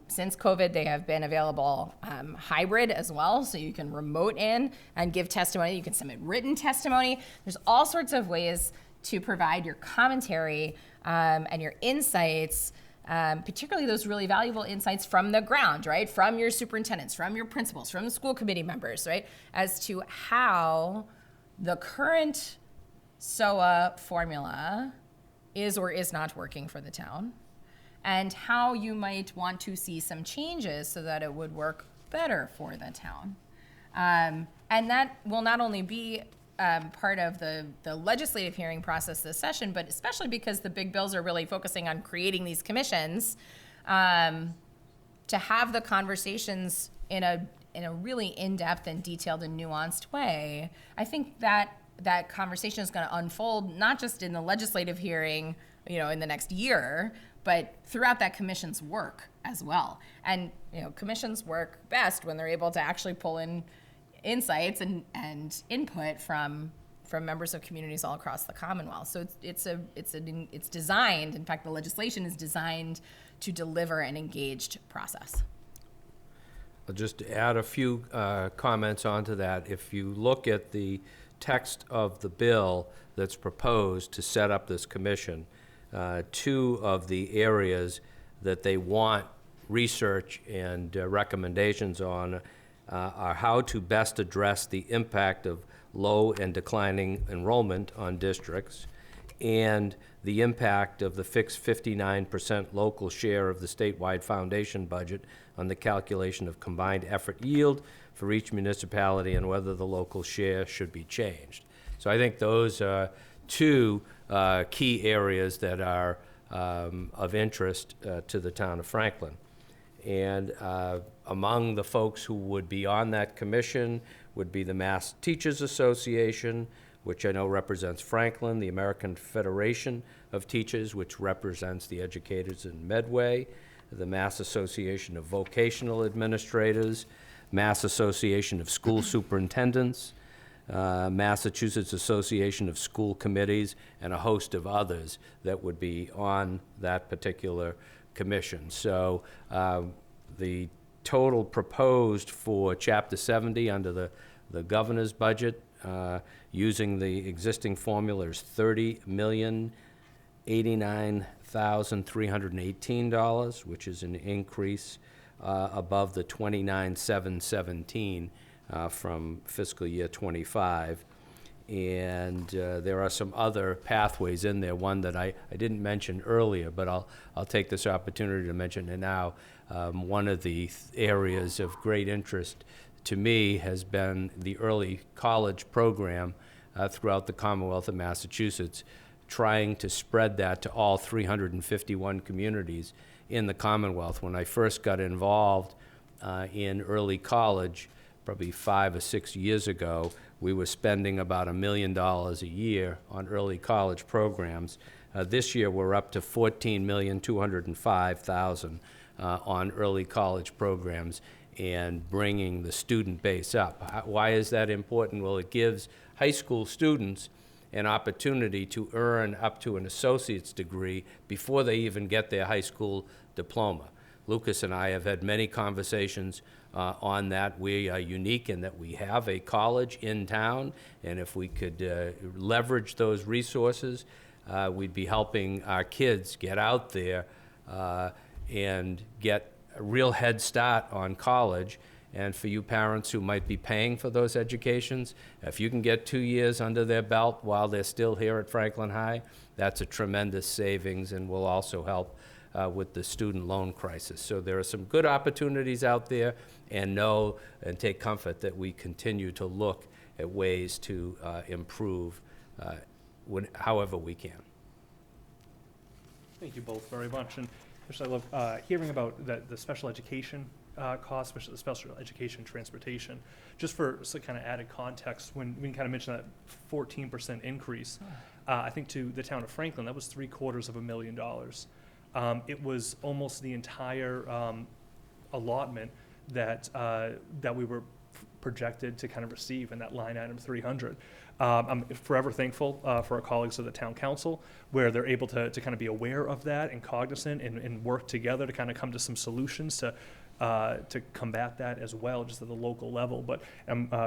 Since COVID, they have been available hybrid as well, so you can remote in and give testimony. You can submit written testimony. There's all sorts of ways to provide your commentary and your insights, particularly those really valuable insights from the ground, right? From your superintendents, from your principals, from the school committee members, right? As to how the current SOA formula is or is not working for the town, and how you might want to see some changes so that it would work better for the town. And that will not only be part of the legislative hearing process this session, but especially because the big bills are really focusing on creating these commissions, to have the conversations in a really in-depth and detailed and nuanced way. I think that conversation is going to unfold not just in the legislative hearing, in the next year, but throughout that commission's work as well. And commissions work best when they're able to actually pull in insights and input from members of communities all across the Commonwealth. So it's designed. In fact, the legislation is designed to deliver an engaged process. I'll just add a few comments onto that. If you look at the text of the bill that's proposed to set up this commission, two of the areas that they want research and recommendations on are how to best address the impact of low and declining enrollment on districts, and the impact of the fixed 59% local share of the statewide foundation budget on the calculation of combined effort yield for each municipality, and whether the local share should be changed. So I think those are two key areas that are of interest to the town of Franklin. And among the folks who would be on that commission would be the Mass Teachers Association, which I know represents Franklin, the American Federation of Teachers, which represents the educators in Medway, the Mass Association of Vocational Administrators, Mass Association of School Superintendents, Massachusetts Association of School Committees, and a host of others that would be on that particular commission. So the total proposed for Chapter 70 under the governor's budget, using the existing formula, is $30,089,318, which is an increase above the $29,717 from fiscal year 25. And there are some other pathways in there. One that I didn't mention earlier, but I'll take this opportunity to mention it now. One of the areas of great interest to me has been the early college program throughout the Commonwealth of Massachusetts, trying to spread that to all 351 communities in the Commonwealth. When I first got involved in early college, probably 5 or 6 years ago, we were spending about $1 million a year on early college programs. This year, we're up to $14,205,000 on early college programs and bringing the student base up. Why is that important? Well, it gives high school students an opportunity to earn up to an associate's degree before they even get their high school diploma. Lucas and I have had many conversations on that. We are unique in that we have a college in town, and if we could leverage those resources, we'd be helping our kids get out there and get a real head start on college. And for you parents who might be paying for those educations, if you can get 2 years under their belt while they're still here at Franklin High, that's a tremendous savings and will also help with the student loan crisis. So there are some good opportunities out there, and know and take comfort that we continue to look at ways to improve however we can. Thank you both very much. And especially I love hearing about the special education costs, especially the special education transportation. Just for some kind of added context, when we kind of mentioned that 14% increase, I think to the town of Franklin, that was $750,000. It was almost the entire allotment that we were projected to kind of receive in that line item 300. I'm forever thankful for our colleagues of the town council, where they're able to kind of be aware of that and cognizant and work together to kind of come to some solutions to combat that as well, just at the local level. But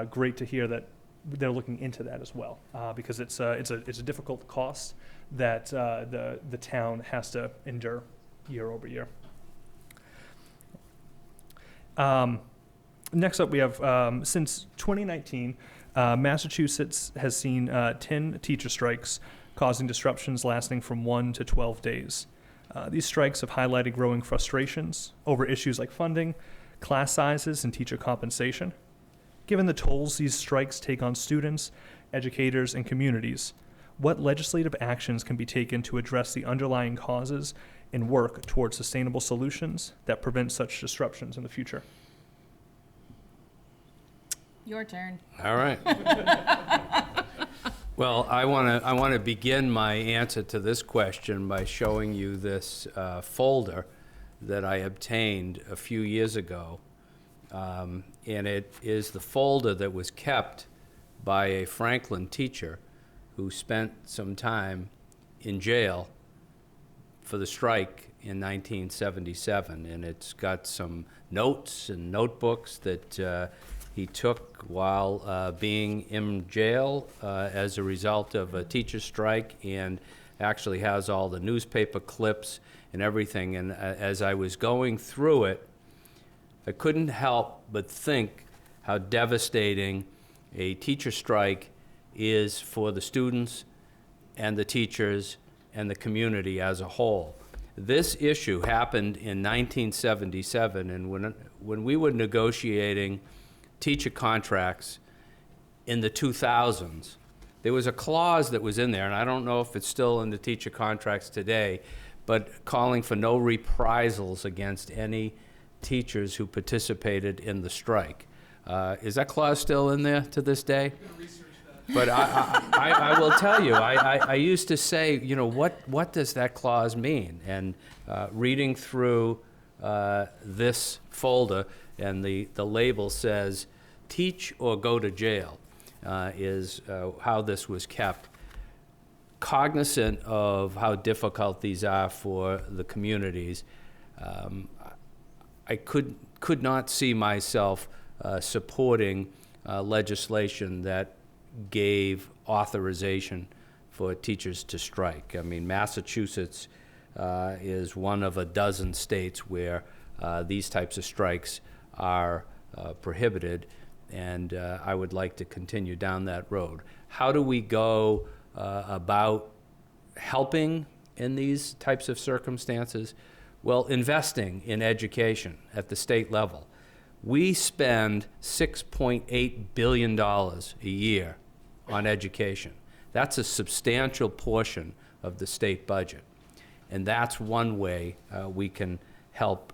great to hear that they're looking into that as well, because it's a difficult cost that the town has to endure year over year. Next up, we have, since 2019, Massachusetts has seen 10 teacher strikes, causing disruptions lasting from 1 to 12 days. These strikes have highlighted growing frustrations over issues like funding, class sizes, and teacher compensation. Given the tolls these strikes take on students, educators, and communities, what legislative actions can be taken to address the underlying causes and work towards sustainable solutions that prevent such disruptions in the future? Your turn. All right. Well, I want to begin my answer to this question by showing you this folder that I obtained a few years ago. And it is the folder that was kept by a Franklin teacher who spent some time in jail for the strike in 1977. And it's got some notes and notebooks that he took while being in jail as a result of a teacher strike, and actually has all the newspaper clips and everything. And as I was going through it, I couldn't help but think how devastating a teacher strike is for the students and the teachers and the community as a whole. This issue happened in 1977, and when we were negotiating teacher contracts in the 2000s, there was a clause that was in there, and I don't know if it's still in the teacher contracts today, but calling for no reprisals against any teachers who participated in the strike. Is that clause still in there to this day? But I will tell you, I used to say, you know, what does that clause mean? And reading through this folder, and the label says, "Teach or go to jail," is how this was kept. Cognizant of how difficult these are for the communities, I could not see myself supporting legislation that gave authorization for teachers to strike. I mean, Massachusetts is one of a dozen states where these types of strikes are prohibited, and I would like to continue down that road. How do we go about helping in these types of circumstances? Well, investing in education at the state level. We spend $6.8 billion a year on education. That's a substantial portion of the state budget. And that's one way we can help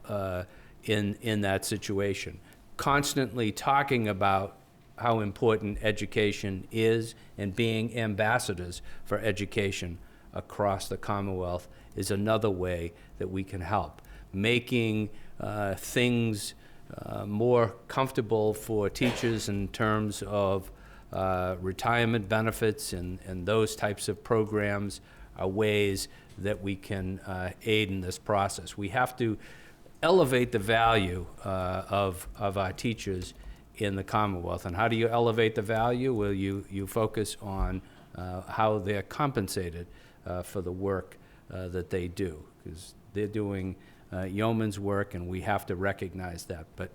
in that situation. Constantly talking about how important education is and being ambassadors for education across the Commonwealth is another way that we can help. Making things more comfortable for teachers in terms of retirement benefits and those types of programs are ways that we can aid in this process. We have to elevate the value of our teachers in the Commonwealth. And how do you elevate the value? Well, you focus on how they're compensated for the work that they do, because they're doing yeoman's work, and we have to recognize that. But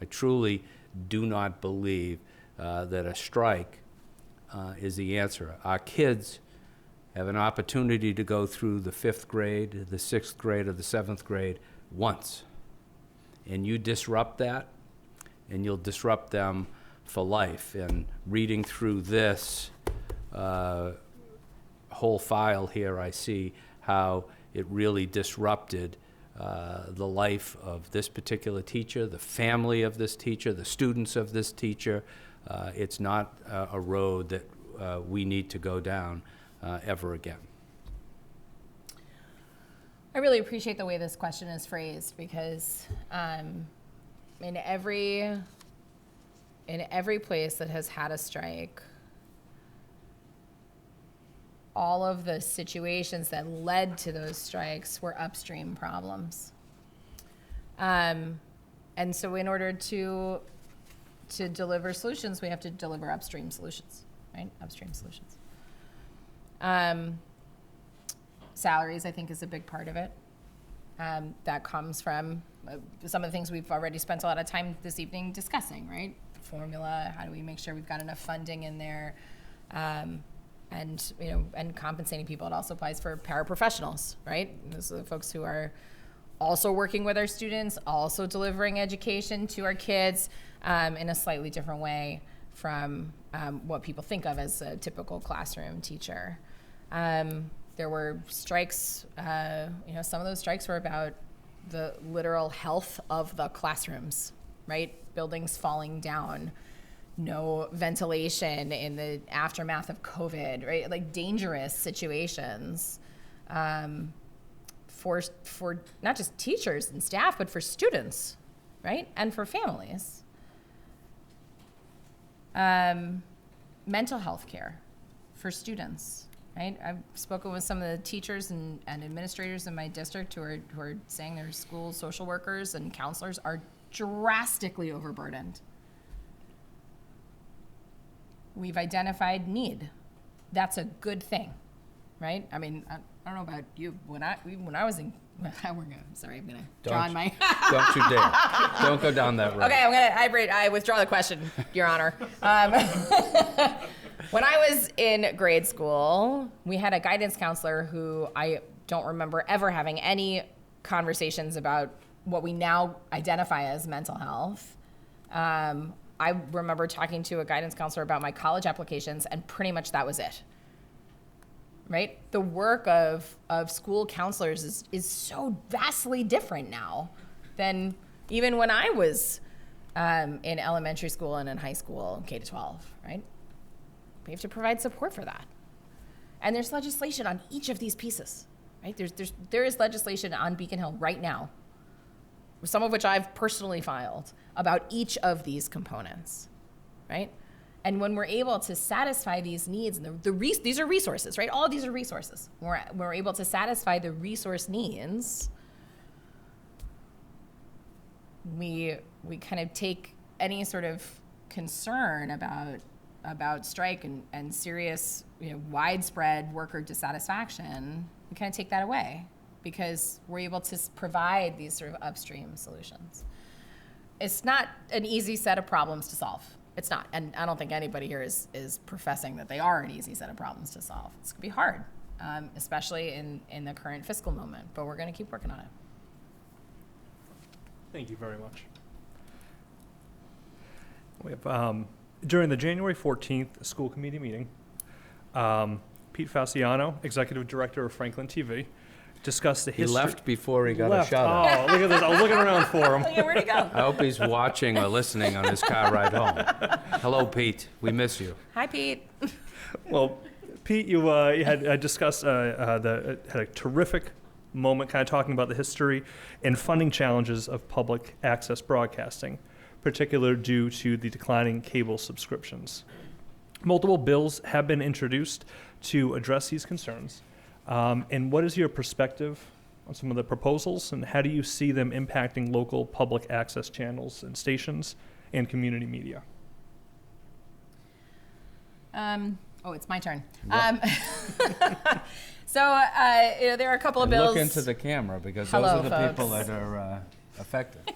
I truly do not believe that a strike is the answer. Our kids have an opportunity to go through the 5th grade, the 6th grade, or the 7th grade once. And you disrupt that, and you'll disrupt them for life. And reading through this whole file here, I see how it really disrupted the life of this particular teacher, the family of this teacher, the students of this teacher. It's not a road that we need to go down ever again. I really appreciate the way this question is phrased, because in every place that has had a strike, all of the situations that led to those strikes were upstream problems. And so in order to deliver solutions, we have to deliver upstream solutions, right? Upstream solutions. Salaries, I think, is a big part of it. That comes from some of the things we've already spent a lot of time this evening discussing, right? Formula, how do we make sure we've got enough funding in there? And compensating people. It also applies for paraprofessionals, right? Those are the folks who are also working with our students, also delivering education to our kids in a slightly different way from what people think of as a typical classroom teacher. There were strikes, some of those strikes were about the literal health of the classrooms, right? Buildings falling down, no ventilation in the aftermath of COVID, right? Like dangerous situations for not just teachers and staff, but for students, right? And for families. Mental health care for students, right? I've spoken with some of the teachers and administrators in my district who are saying their school social workers and counselors are drastically overburdened. We've identified need. That's a good thing, right? I mean, I don't know about you. When I was in, sorry, I'm gonna draw on my. Don't you dare! Don't go down that road. Okay, I withdraw the question, Your Honor. When I was in grade school, we had a guidance counselor who I don't remember ever having any conversations about what we now identify as mental health. I remember talking to a guidance counselor about my college applications, and pretty much that was it. Right? The work of school counselors is so vastly different now than even when I was in elementary school and in high school, K to 12, right? We have to provide support for that. And there's legislation on each of these pieces, right? There is legislation on Beacon Hill right now, some of which I've personally filed, about each of these components, right? And when we're able to satisfy these needs, and these are resources, right? All of these are resources. We're able to satisfy the resource needs, we kind of take any sort of concern about strike and serious, widespread worker dissatisfaction, we kind of take that away because we're able to provide these sort of upstream solutions. It's not an easy set of problems to solve. It's not, and I don't think anybody here is professing that they are an easy set of problems to solve. It's gonna be hard, especially in the current fiscal moment, but we're gonna keep working on it. Thank you very much. We have, during the January 14th school committee meeting, Pete Fasciano, Executive Director of Franklin TV, discussed the He history. left before he got Left. a shout-out. Oh, look at this. I was looking around for him. Yeah, where'd he go? I hope he's watching or listening on his car ride home. Hello, Pete. We miss you. Hi, Pete. Well, Pete, you had discussed had a terrific moment kind of talking about the history and funding challenges of public access broadcasting, particularly due to the declining cable subscriptions. Multiple bills have been introduced to address these concerns. And what is your perspective on some of the proposals, and how do you see them impacting local public access channels and stations and community media? Oh, it's my turn. So there are a couple of And bills. look into the camera, because Hello, those are the people folks. that are affected.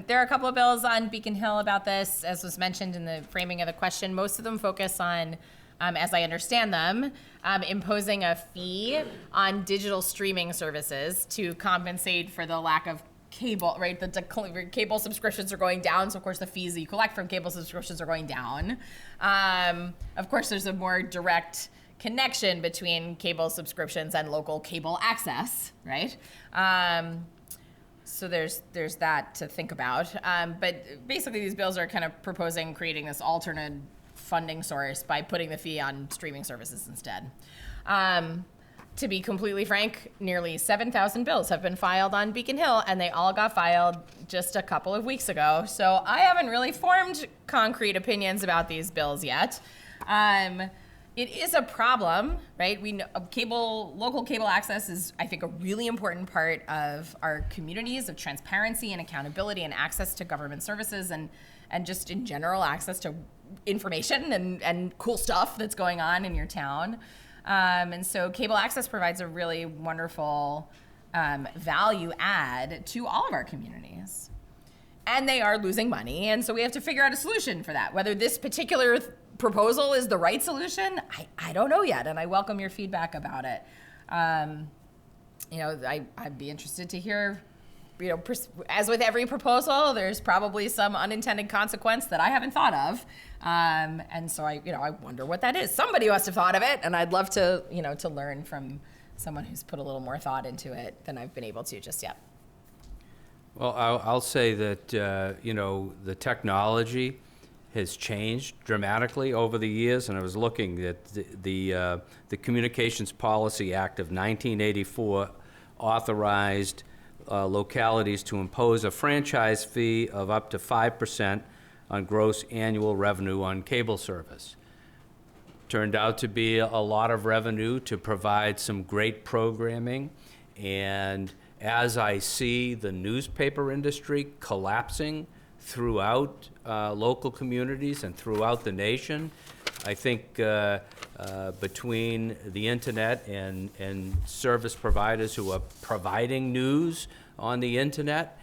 There are a couple of bills on Beacon Hill about this, as was mentioned in the framing of the question. Most of them focus on, as I understand them, imposing a fee on digital streaming services to compensate for the lack of cable, right? Cable subscriptions are going down, so of course the fees that you collect from cable subscriptions are going down. Of course, there's a more direct connection between cable subscriptions and local cable access, right? So there's that to think about. But basically these bills are kind of proposing creating this alternate funding source by putting the fee on streaming services instead. To be completely frank, nearly 7,000 bills have been filed on Beacon Hill, and they all got filed just a couple of weeks ago. So I haven't really formed concrete opinions about these bills yet. It is a problem, right? We know local cable access is, I think, a really important part of our communities, of transparency and accountability and access to government services and just in general access to information and cool stuff that's going on in your town. And so cable access provides a really wonderful value add to all of our communities. And they are losing money, and so we have to figure out a solution for that. Whether this particular proposal is the right solution, I don't know yet, and I welcome your feedback about it. I'd be interested to hear, as with every proposal, there's probably some unintended consequence that I haven't thought of. And so I wonder what that is. Somebody must have thought of it, and I'd love to, to learn from someone who's put a little more thought into it than I've been able to just yet. Well, I'll say that, the technology has changed dramatically over the years, and I was looking at the Communications Policy Act of 1984 authorized localities to impose a franchise fee of up to 5% on gross annual revenue on cable service. Turned out to be a lot of revenue to provide some great programming, and as I see the newspaper industry collapsing throughout local communities and throughout the nation, I think between the internet and service providers who are providing news on the internet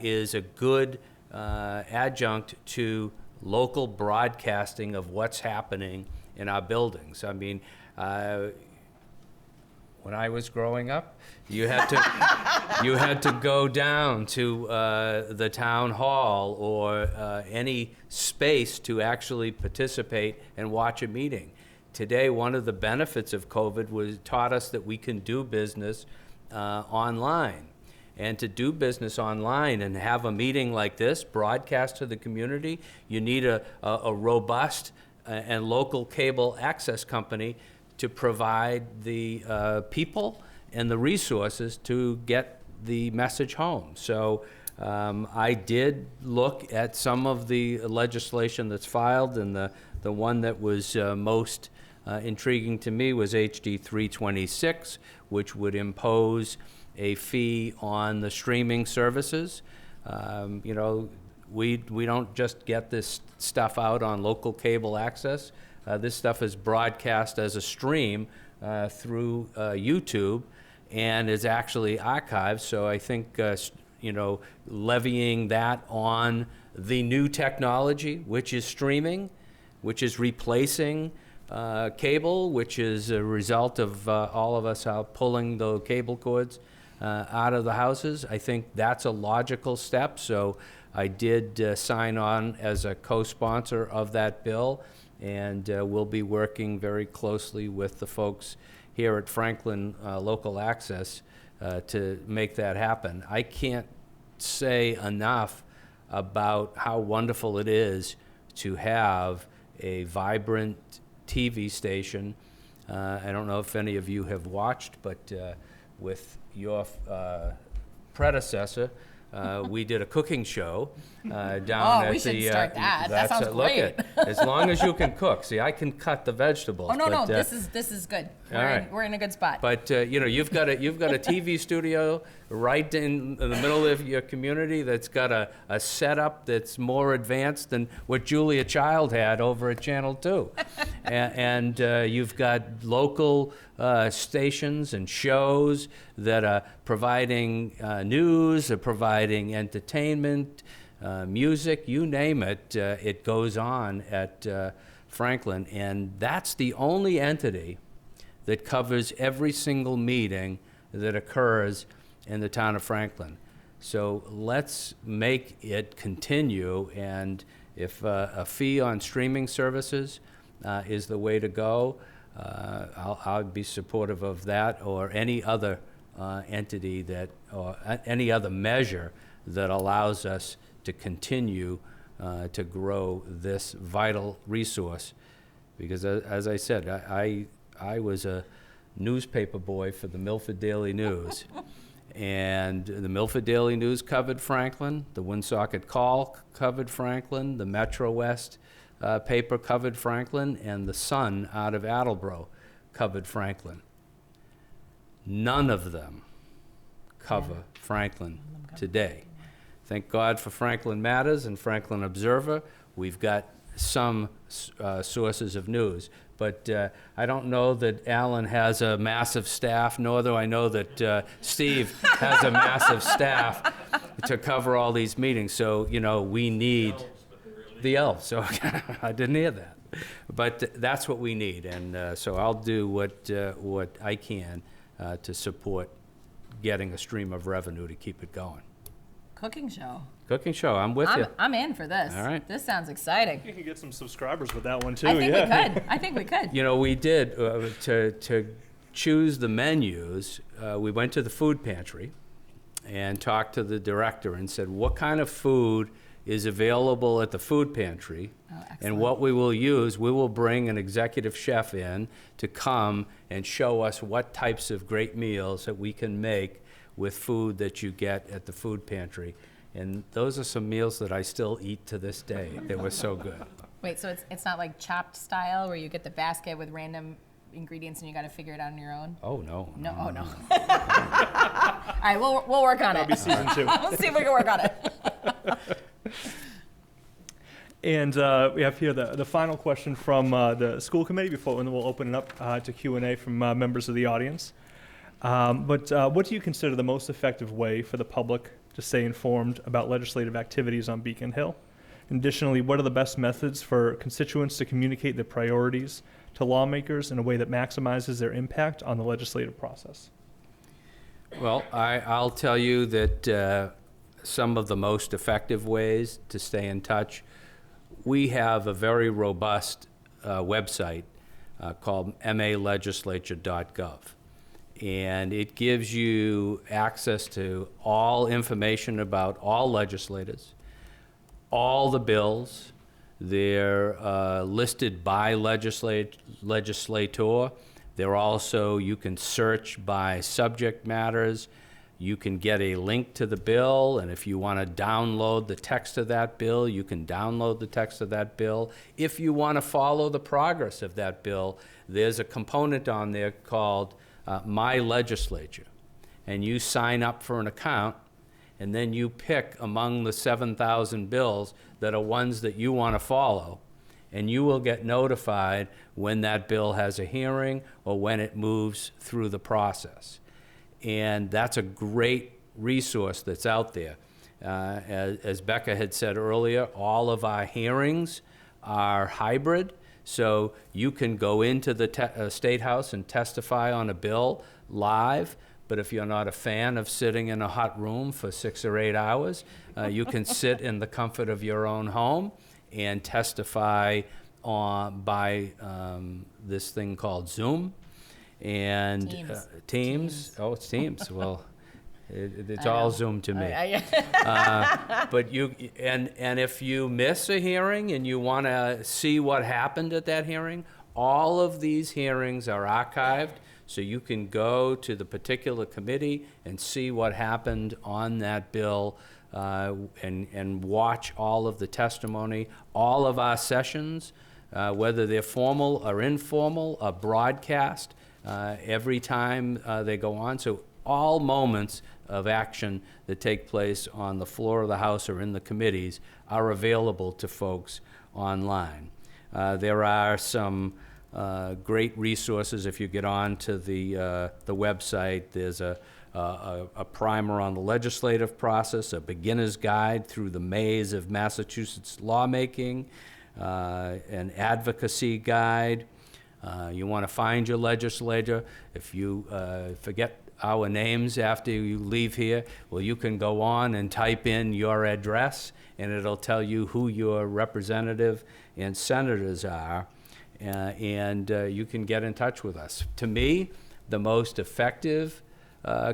is a good adjunct to local broadcasting of what's happening in our buildings. I mean, when I was growing up, you had to go down to the town hall or any space to actually participate and watch a meeting. Today, one of the benefits of COVID taught us that we can do business online. And to do business online and have a meeting like this broadcast to the community, you need a robust and local cable access company to provide the people and the resources to get the message home. So I did look at some of the legislation that's filed, and the one that was most intriguing to me was HD 326, which would impose a fee on the streaming services. We don't just get this stuff out on local cable access. This stuff is broadcast as a stream through YouTube and is actually archived. So I think, levying that on the new technology, which is streaming, which is replacing cable, which is a result of all of us pulling the cable cords out of the houses. I think that's a logical step. So I did sign on as a co-sponsor of that bill, and we'll be working very closely with the folks here at Franklin Local Access to make that happen. I can't say enough about how wonderful it is to have a vibrant TV station. I don't know if any of you have watched, but with your predecessor, we did a cooking show down Oh, at we should the. start that. That sounds look great. as long as you can cook. See, I can cut the vegetables. Oh, no, no, but, this is good. all right. We're in a good spot. But you've got a TV studio right in the middle of your community that's got a setup that's more advanced than what Julia Child had over at Channel 2. and you've got local stations and shows that are providing news, are providing entertainment, music, you name it. It goes on at Franklin, and that's the only entity that covers every single meeting that occurs in the town of Franklin. So let's make it continue, and if a fee on streaming services is the way to go, I'll be supportive of that, or any other entity that, or any other measure that allows us to continue to grow this vital resource. Because as I said, I was a newspaper boy for the Milford Daily News. And the Milford Daily News covered Franklin, the Woonsocket Call covered Franklin, the Metro West paper covered Franklin, and the Sun out of Attleboro covered Franklin. None of them cover Franklin today. Thank God for Franklin Matters and Franklin Observer. We've got some sources of news. But I don't know that Alan has a massive staff, nor do I know that Steve has a massive staff to cover all these meetings. So, we need the elves. So I didn't hear that. But that's what we need. And so I'll do what I can to support getting a stream of revenue to keep it going. Cooking show. Cooking show, I'm with you. I'm in for this. All right. This sounds exciting. You can get some subscribers with that one too. I think yeah. we could. I think we could. We did, to choose the menus, we went to the food pantry and talked to the director and said, what kind of food is available at the food pantry? Oh, excellent. And what we will use, we will bring an executive chef in to come and show us what types of great meals that we can make with food that you get at the food pantry. And those are some meals that I still eat to this day. They were so good. Wait, so it's not like Chopped style where you get the basket with random ingredients and you got to figure it out on your own? Oh, no. No, oh no. All right, we'll work on That'll be it. season 2. We'll see if we can work on it. And we have here the final question from the school committee before, and then we'll open it up to Q&A from members of the audience. But what do you consider the most effective way for the public to stay informed about legislative activities on Beacon Hill? Additionally, what are the best methods for constituents to communicate their priorities to lawmakers in a way that maximizes their impact on the legislative process? Well, I'll tell you that some of the most effective ways to stay in touch, we have a very robust website called malegislature.gov. And it gives you access to all information about all legislators, all the bills. They're listed by legislator. They're also, you can search by subject matters. You can get a link to the bill, and if you want to download the text of that bill, you can download the text of that bill. If you want to follow the progress of that bill, there's a component on there called My Legislature, and you sign up for an account, and then you pick among the 7,000 bills that are ones that you want to follow, and you will get notified when that bill has a hearing or when it moves through the process. And that's a great resource that's out there. As Becca had said earlier, all of our hearings are hybrid. So you can go into the State House and testify on a bill live, but if you're not a fan of sitting in a hot room for 6 or 8 hours, you can sit in the comfort of your own home and testify by this thing called Zoom and Teams. Oh, it's Teams. Well, it's all Zoom to me. But and if you miss a hearing and you want to see what happened at that hearing, all of these hearings are archived, so you can go to the particular committee and see what happened on that bill and watch all of the testimony. All of our sessions, whether they're formal or informal, are broadcast every time they go on. So all moments of action that take place on the floor of the House or in the committees are available to folks online. There are some great resources. If you get on to the website, there's a primer on the legislative process, a beginner's guide through the maze of Massachusetts lawmaking, an advocacy guide. You want to find your legislator. If you forget our names after you leave here, well, you can go on and type in your address, and it'll tell you who your representative and senators are, and you can get in touch with us. To me, the most effective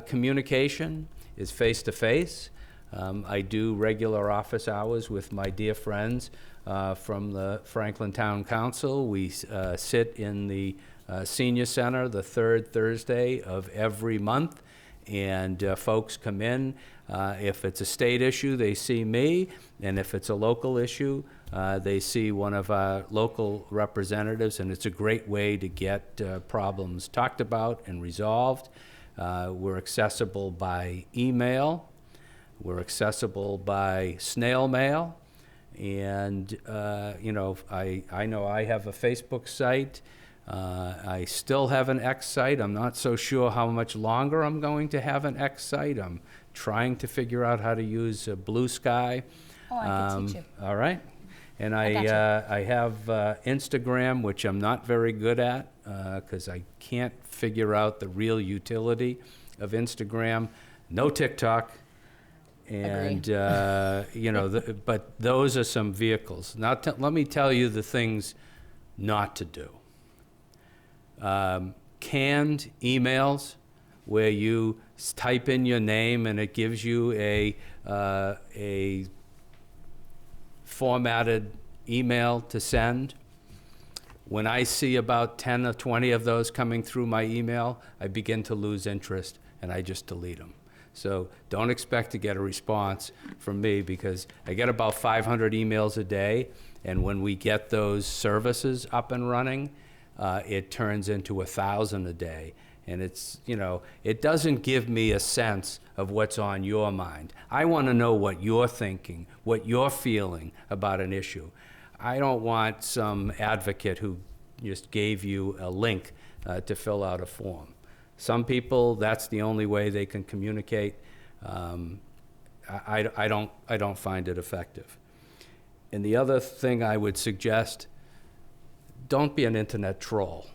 communication is face-to-face. I do regular office hours with my dear friends from the Franklin Town Council. We sit in the Senior Center the third Thursday of every month, and folks come in. If it's a state issue, they see me, and if it's a local issue, they see one of our local representatives, and it's a great way to get problems talked about and resolved. We're accessible by email. We're accessible by snail mail. And, you know, I know I have a Facebook site. I still have an X site. I'm not so sure how much longer I'm going to have an X site. I'm trying to figure out how to use Blue Sky. Oh, I could teach you. All right. And gotcha. I have Instagram, which I'm not very good at because I can't figure out the real utility of Instagram. No TikTok. And, you know, but those are some vehicles. Now, let me tell you the things not to do. Canned emails where you type in your name and it gives you a formatted email to send. When I see about 10 or 20 of those coming through my email, I begin to lose interest and I just delete them. So don't expect to get a response from me because I get about 500 emails a day, and when we get those services up and running, it turns into 1,000 a day. And it's, you know, it doesn't give me a sense of what's on your mind. I want to know what you're thinking, what you're feeling about an issue. I don't want some advocate who just gave you a link to fill out a form. Some people, that's the only way they can communicate. I don't find it effective. And the other thing I would suggest, don't be an internet troll.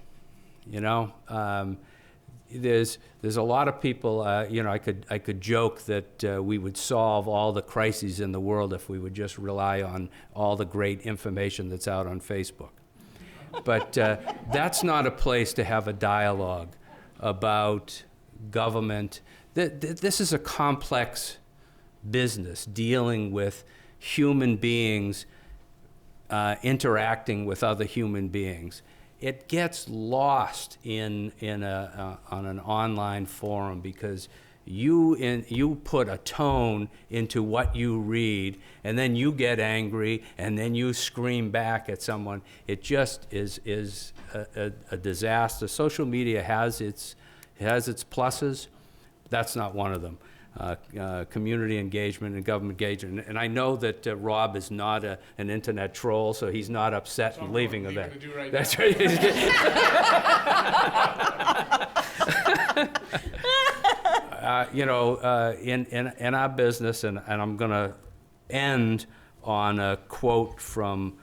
You know, there's a lot of people. You know, I could joke that we would solve all the crises in the world if we would just rely on all the great information that's out on Facebook. But that's not a place to have a dialogue about government. This is a complex business dealing with human beings interacting with other human beings. It gets lost on an online forum because you put a tone into what you read, and then you get angry, and then you scream back at someone. It just is a disaster. Social media has its pluses. That's not one of them. Community engagement and government engagement. And I know that Rob is not an internet troll, so he's not upset and leaving of that. That's right. You know, in our business, and I'm going to end on a quote from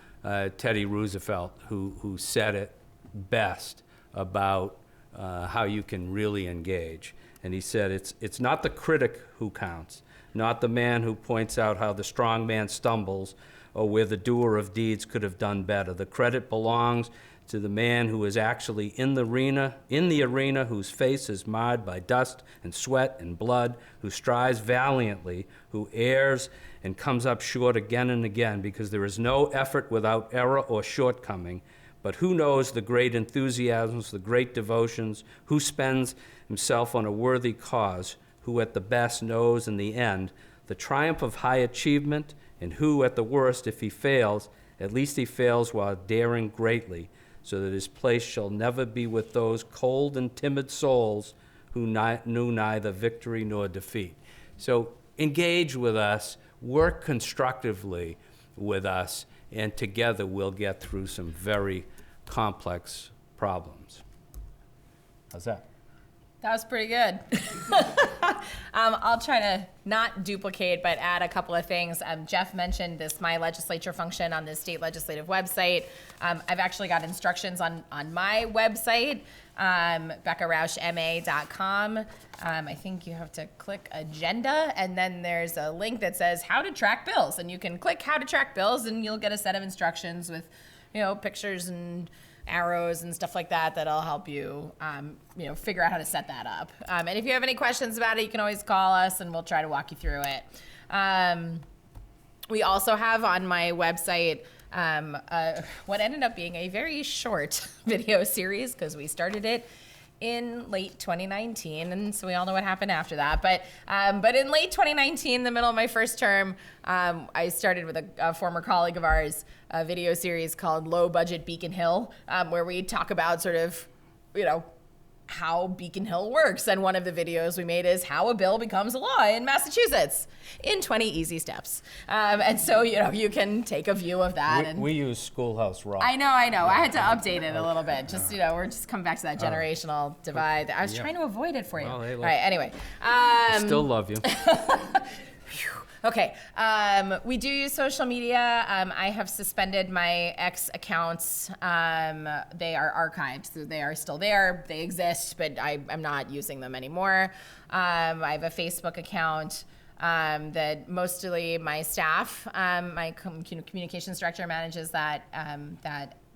Teddy Roosevelt, who said it best about how you can really engage. And he said, it's not the critic who counts, not the man who points out how the strong man stumbles or where the doer of deeds could have done better. The credit belongs to the man who is actually in the arena, whose face is marred by dust and sweat and blood, who strives valiantly, who errs and comes up short again and again, because there is no effort without error or shortcoming. But who knows the great enthusiasms, the great devotions, who spends himself on a worthy cause, who at the best knows in the end the triumph of high achievement, and who, at the worst, if he fails, at least he fails while daring greatly, so that his place shall never be with those cold and timid souls who knew neither victory nor defeat. So engage with us, work constructively with us, and together we'll get through some very complex problems. How's that? That was pretty good. I'll try to not duplicate, but add a couple of things. Jeff mentioned this My Legislature function on the state legislative website. I've actually got instructions on my website, BeccaRauschMA.com. I think you have to click agenda, and then there's a link that says how to track bills. And you can click how to track bills, and you'll get a set of instructions with, pictures and arrows and stuff like that that'll help you, figure out how to set that up. And if you have any questions about it, you can always call us and we'll try to walk you through it. We also have on my website what ended up being a very short video series because we started it in late 2019, and so we all know what happened after that. But in late 2019, the middle of my first term, I started with a former colleague of ours, a video series called Low Budget Beacon Hill, where we talk about sort of, how Beacon Hill works. And one of the videos we made is how a bill becomes a law in Massachusetts in 20 easy steps. And so, you can take a view of that. We use Schoolhouse Rock. I know. I had to update it a little bit. Just, we're just coming back to that generational divide. I was trying to avoid it for you. Well, hey, All look. right, anyway. Still love you. Okay, we do use social media. I have suspended my X accounts. They are archived, so they are still there. They exist, but I'm not using them anymore. I have a Facebook account that mostly my staff, my communications director manages that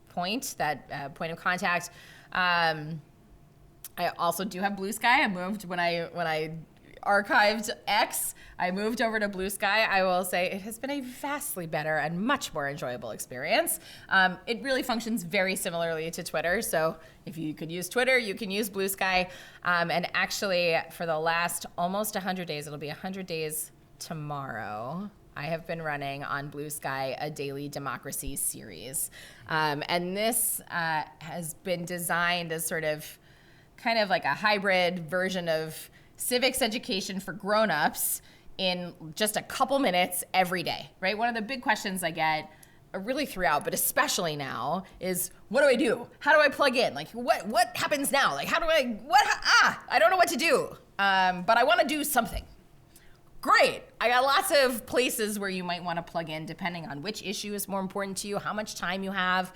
point of contact. I also do have Blue Sky. I moved when I archived X. I moved over to Blue Sky. I will say it has been a vastly better and much more enjoyable experience. It really functions very similarly to Twitter. So if you could use Twitter, you can use Blue Sky. And actually, for the last almost 100 days, it'll be 100 days tomorrow, I have been running on Blue Sky a daily democracy series. And this has been designed as sort of kind of like a hybrid version of civics education for grown-ups in just a couple minutes every day, right? One of the big questions I get really throughout, but especially now, is what do I do? How do I plug in? Like, what happens now? Like, I don't know what to do, but I want to do something. Great. I got lots of places where you might want to plug in depending on which issue is more important to you, how much time you have,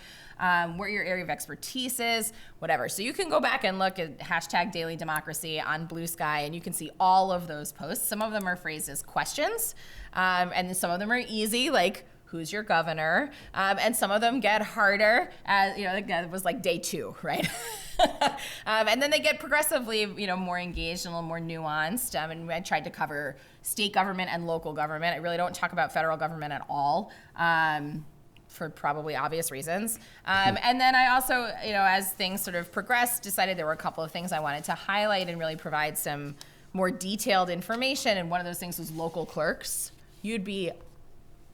where your area of expertise is, whatever. So you can go back and look at hashtag Daily Democracy on Blue Sky, and you can see all of those posts. Some of them are phrased as questions, and some of them are easy, like, who's your governor? And some of them get harder, as it was like day 2, right? And then they get progressively, more engaged and a little more nuanced. And I tried to cover state government and local government. I really don't talk about federal government at all, for probably obvious reasons. And then I also, as things sort of progressed, decided there were a couple of things I wanted to highlight and really provide some more detailed information. And one of those things was local clerks. You'd be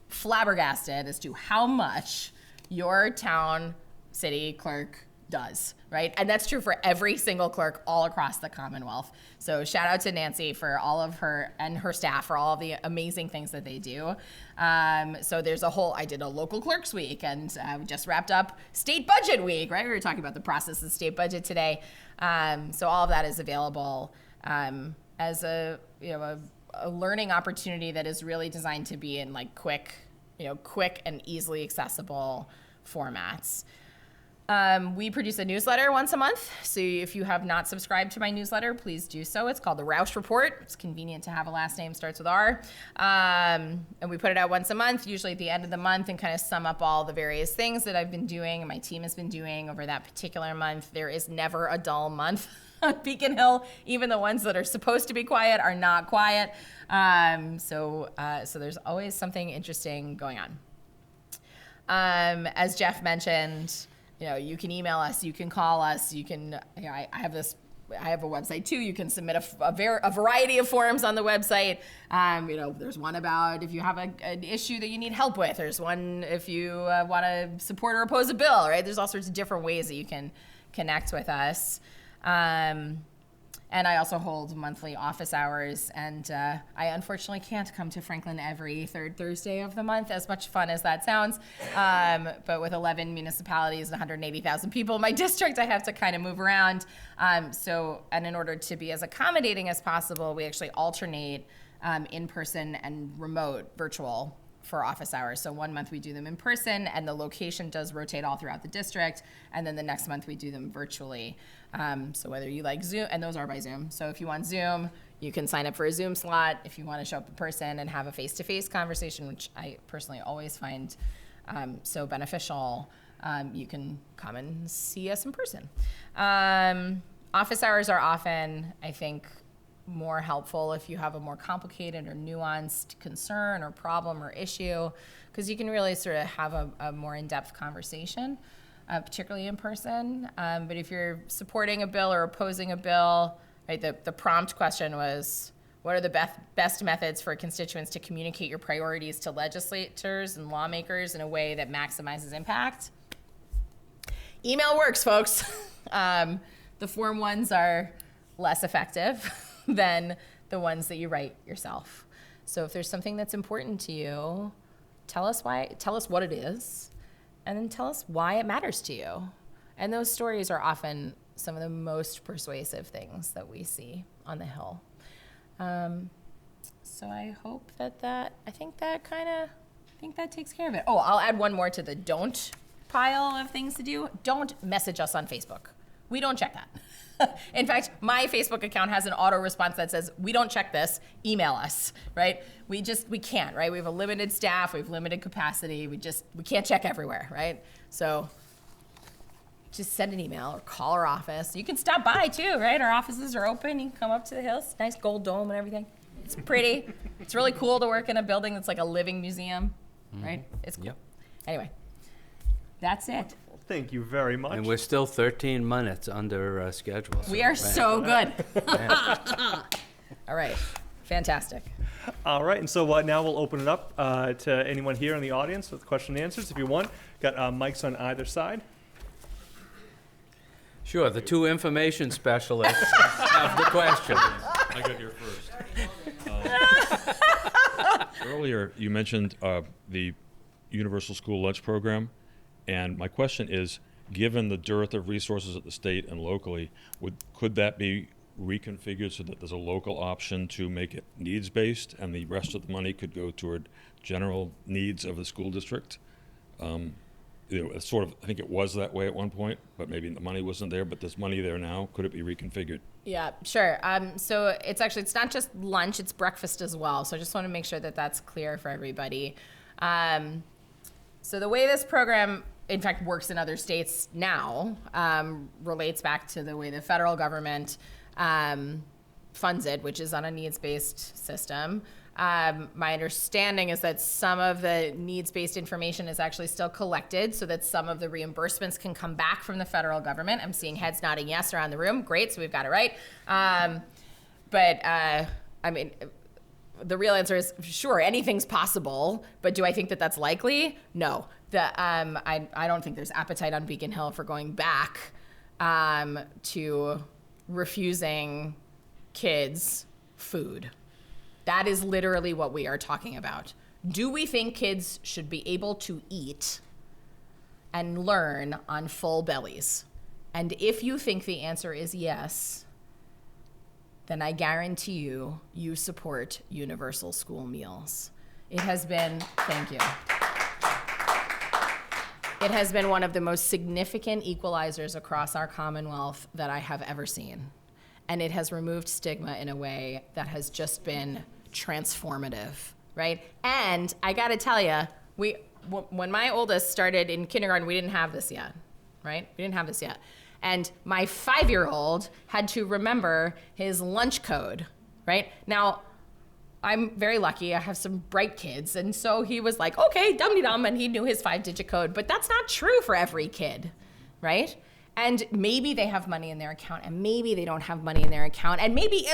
flabbergasted as to how much your town city clerk does, right? And that's true for every single clerk all across the Commonwealth. So shout out to Nancy for all of her and her staff for all of the amazing things that they do. So there's I did a local clerks week, and we just wrapped up state budget week, right? We were talking about the process of state budget today. So all of that is available as a learning opportunity that is really designed to be in like quick and easily accessible formats. We produce a newsletter once a month, so if you have not subscribed to my newsletter, please do so. It's called the Rausch Report. It's convenient to have a last name starts with R. And we put it out once a month, usually at the end of the month, and kind of sum up all the various things that I've been doing and my team has been doing over that particular month. There is never a dull month on Beacon Hill. Even the ones that are supposed to be quiet are not quiet. So there's always something interesting going on. As Jeff mentioned, you can email us, you can call us, you can, I have this I have a website too. You can submit a variety of forms on the website. There's one about if you have an issue that you need help with. There's one if you want to support or oppose a bill, right? There's all sorts of different ways that you can connect with us. And I also hold monthly office hours, and I unfortunately can't come to Franklin every third Thursday of the month, as much fun as that sounds. But with 11 municipalities and 180,000 people in my district, I have to kind of move around. And in order to be as accommodating as possible, we actually alternate in-person and remote virtual for office hours. So one month we do them in person, and the location does rotate all throughout the district, and then the next month we do them virtually. So whether you like Zoom, and those are by Zoom. So if you want Zoom, you can sign up for a Zoom slot. If you want to show up in person and have a face-to-face conversation, which I personally always find so beneficial, you can come and see us in person. Office hours are often, I think, more helpful if you have a more complicated or nuanced concern or problem or issue, because you can really sort of have a more in-depth conversation, particularly in person. But if you're supporting a bill or opposing a bill, right, the prompt question was, what are the best methods for constituents to communicate your priorities to legislators and lawmakers in a way that maximizes impact? Email works, folks. The form ones are less effective than the ones that you write yourself. So if there's something that's important to you, tell us what it is, and then tell us why it matters to you. And those stories are often some of the most persuasive things that we see on the Hill. So I hope I think that takes care of it. Oh, I'll add one more to the don't pile of things to do. Don't message us on Facebook. We don't check that. In fact, my Facebook account has an auto response that says, we don't check this, email us, right? We can't, right? We have a limited staff, we have limited capacity, we can't check everywhere, right? So just send an email or call our office. You can stop by too, right? Our offices are open, you can come up to the hills, nice gold dome and everything. It's pretty. It's really cool to work in a building that's like a living museum, right? It's cool. Yep. Anyway, that's it. Thank you very much. And we're still 13 minutes under schedule. We are so good. All right, fantastic. All right, and so now we'll open it up to anyone here in the audience with question and answers if you want. Got mics on either side. Sure, the two information specialists have the question. I got here first. Earlier, you mentioned the Universal School Lunch Program, and my question is, given the dearth of resources at the state and locally, could that be reconfigured so that there's a local option to make it needs-based, and the rest of the money could go toward general needs of the school district? It's sort of, I think it was that way at one point, but maybe the money wasn't there, but there's money there now. Could it be reconfigured? Yeah, sure. So it's not just lunch, it's breakfast as well. So I just want to make sure that that's clear for everybody. So the way this program, in fact, works in other states now relates back to the way the federal government funds it, which is on a needs-based system. My understanding is that some of the needs-based information is actually still collected so that some of the reimbursements can come back from the federal government. I'm seeing heads nodding yes around the room. Great, so we've got it right. The real answer is sure, anything's possible, but do I think that that's likely? No. I don't think there's appetite on Beacon Hill for going back to refusing kids food. That is literally what we are talking about. Do we think kids should be able to eat and learn on full bellies? And if you think the answer is yes, then I guarantee you support universal school meals. It has been, thank you. It has been one of the most significant equalizers across our Commonwealth that I have ever seen. And it has removed stigma in a way that has just been transformative, right? And I gotta tell you, when my oldest started in kindergarten, we didn't have this yet, right? We didn't have this yet. And my 5-year-old had to remember his lunch code, right? Now, I'm very lucky. I have some bright kids. And so he was like, okay, dum-de-dum, and he knew his 5-digit code. But that's not true for every kid, right? And maybe they have money in their account, and maybe they don't have money in their account, and maybe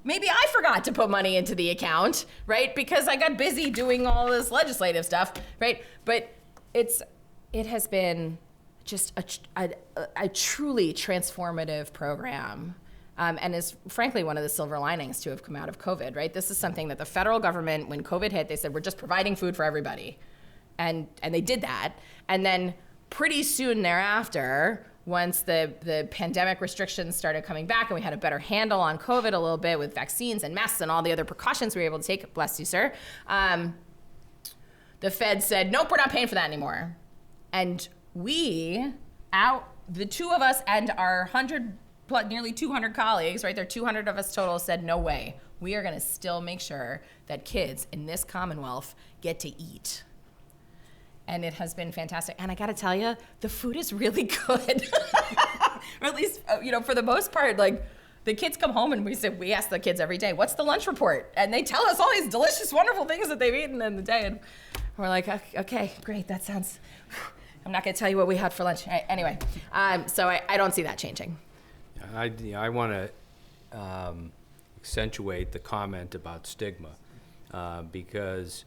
maybe I forgot to put money into the account, right? Because I got busy doing all this legislative stuff, right? But it has been just a truly transformative program. And is frankly one of the silver linings to have come out of COVID, right? This is something that the federal government, when COVID hit, they said, we're just providing food for everybody. And they did that. And then pretty soon thereafter, once the pandemic restrictions started coming back and we had a better handle on COVID a little bit with vaccines and masks and all the other precautions we were able to take, bless you, sir, the Fed said, nope, we're not paying for that anymore. And the two of us and our nearly 200 colleagues, right, there are 200 of us total, said, no way. We are gonna still make sure that kids in this Commonwealth get to eat. And it has been fantastic. And I gotta tell you, the food is really good. Or at least, for the most part, like, the kids come home and we ask the kids every day, what's the lunch report? And they tell us all these delicious, wonderful things that they've eaten in the day. And we're like, okay, great, that sounds, I'm not gonna tell you what we had for lunch. Anyway, so I don't see that changing. I want to accentuate the comment about stigma because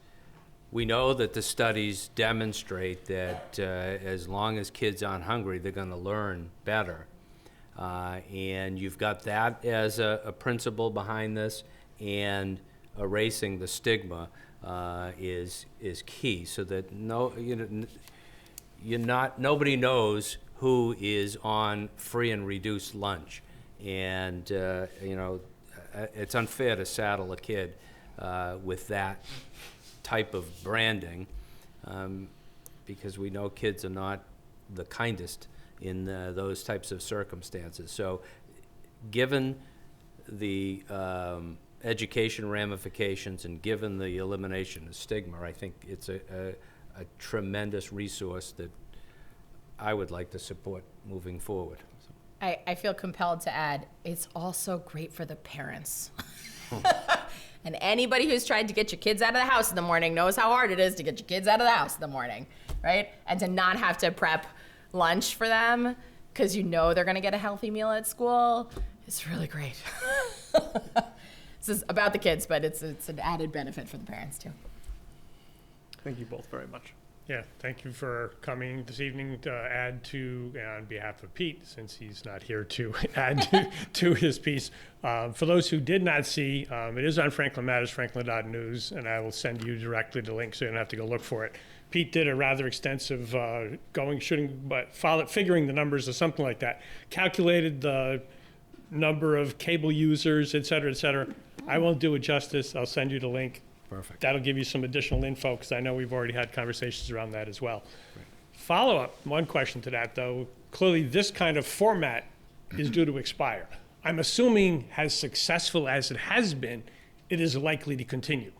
we know that the studies demonstrate that as long as kids aren't hungry, they're going to learn better. And you've got that as a principle behind this, and erasing the stigma is key, so that nobody knows who is on free and reduced lunch. And it's unfair to saddle a kid with that type of branding, because we know kids are not the kindest in those types of circumstances. So given the education ramifications and given the elimination of stigma, I think it's a tremendous resource that I would like to support moving forward. I feel compelled to add, it's also great for the parents. And anybody who's tried to get your kids out of the house in the morning knows how hard it is to get your kids out of the house in the morning, right? And to not have to prep lunch for them because they're gonna get a healthy meal at school is really great. This is about the kids, but it's an added benefit for the parents too. Thank you both very much. Yeah, thank you for coming this evening to add to, on behalf of Pete, since he's not here to add to his piece. For those who did not see, it is on Franklin Matters, franklin.news, and I will send you directly the link so you don't have to go look for it. Pete did a rather extensive figuring the numbers or something like that, calculated the number of cable users, et cetera, et cetera. I won't do it justice. I'll send you the link. Perfect. That'll give you some additional info, because I know we've already had conversations around that as well. Follow-up, one question to that, though. Clearly, this kind of format is due to expire. I'm assuming, as successful as it has been, it is likely to continue.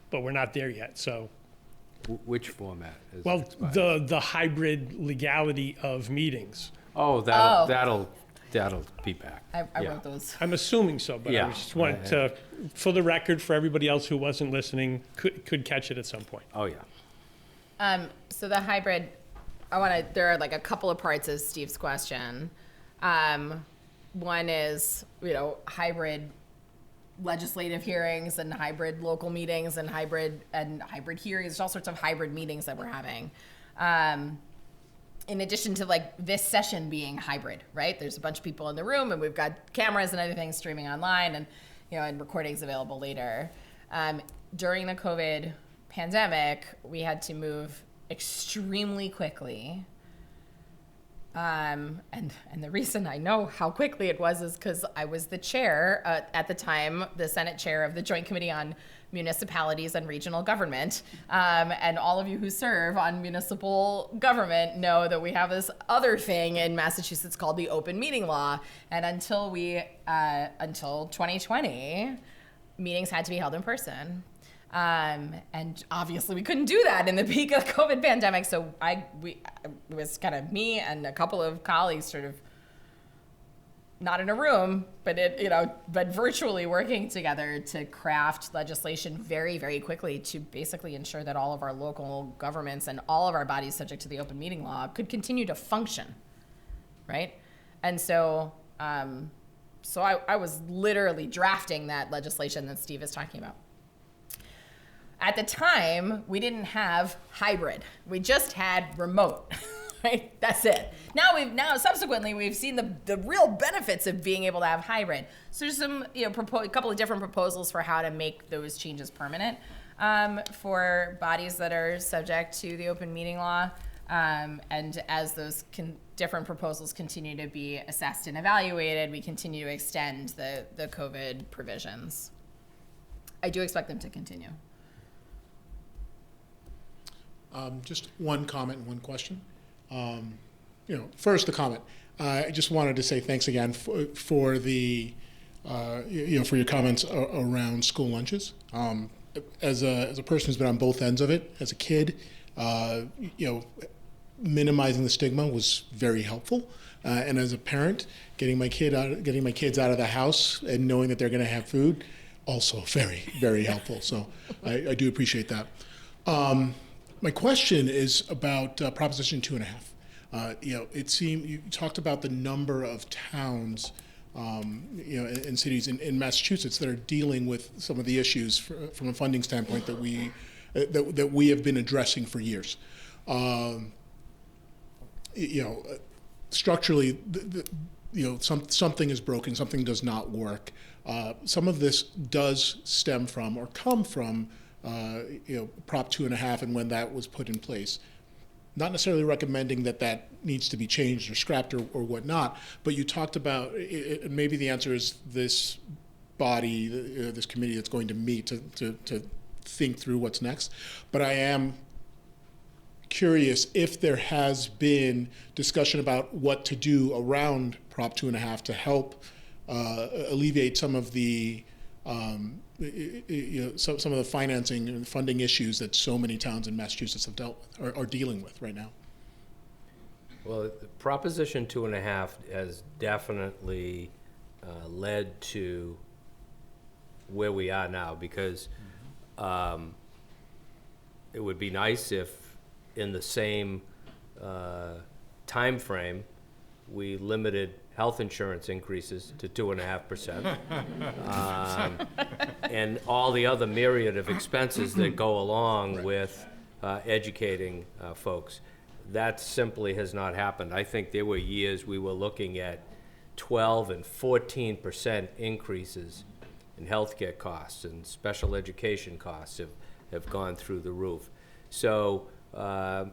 But we're not there yet, so. Which format is Well, expired? the hybrid legality of meetings. Oh, that'll be back. I Yeah. wrote those. I'm assuming so, but Yeah. I just wanted to, for the record, for everybody else who wasn't listening, could catch it at some point. Oh, yeah. So the hybrid, there are like a couple of parts of Steve's question. One is, hybrid legislative hearings and hybrid local meetings and hybrid hearings. There's all sorts of hybrid meetings that we're having. In addition to this session being hybrid, right? There's a bunch of people in the room and we've got cameras and everything streaming online and, and recordings available later. During the COVID pandemic, we had to move extremely quickly. And the reason I know how quickly it was is because I was the chair, at the time, the Senate chair of the Joint Committee on Municipalities and Regional Government. And all of you who serve on municipal government know that we have this other thing in Massachusetts called the open meeting law. And until 2020, meetings had to be held in person. And obviously we couldn't do that in the peak of the COVID pandemic. So it was kind of me and a couple of colleagues sort of not in a room, but but virtually working together to craft legislation very, very quickly to basically ensure that all of our local governments and all of our bodies subject to the open meeting law could continue to function right? And so, I was literally drafting that legislation that Steve is talking about. At the time, we didn't have hybrid. We just had remote, right? That's it. Now subsequently, we've seen the real benefits of being able to have hybrid. So there's some, a couple of different proposals for how to make those changes permanent for bodies that are subject to the open meeting law. And as those different proposals continue to be assessed and evaluated, we continue to extend the COVID provisions. I do expect them to continue. Just one comment and one question. First the comment. I just wanted to say thanks again for the, for your comments around school lunches. As a person who's been on both ends of it, as a kid, minimizing the stigma was very helpful. And as a parent, getting my kids out of the house and knowing that they're going to have food, also very, very helpful. So I do appreciate that. My question is about Proposition 2.5. It seemed you talked about the number of towns, and cities in Massachusetts that are dealing with some of the issues from a funding standpoint that we have been addressing for years. Structurally, something is broken, something does not work. Some of this does stem from or come from Prop 2.5 and when that was put in place. Not necessarily recommending that needs to be changed or scrapped or whatnot, but you talked about, maybe the answer is this body, this committee that's going to meet to think through what's next. But I am curious if there has been discussion about what to do around Prop 2.5 to help alleviate some of the some of the financing and funding issues that so many towns in Massachusetts have dealt with, are dealing with right now. Well, Proposition 2.5 has definitely led to where we are now, because it would be nice if in the same time frame we limited health insurance increases to 2.5%, and all the other myriad of expenses that go along with educating folks. That simply has not happened. I think there were years we were looking at 12 and 14% increases in healthcare costs, and special education costs have gone through the roof. So the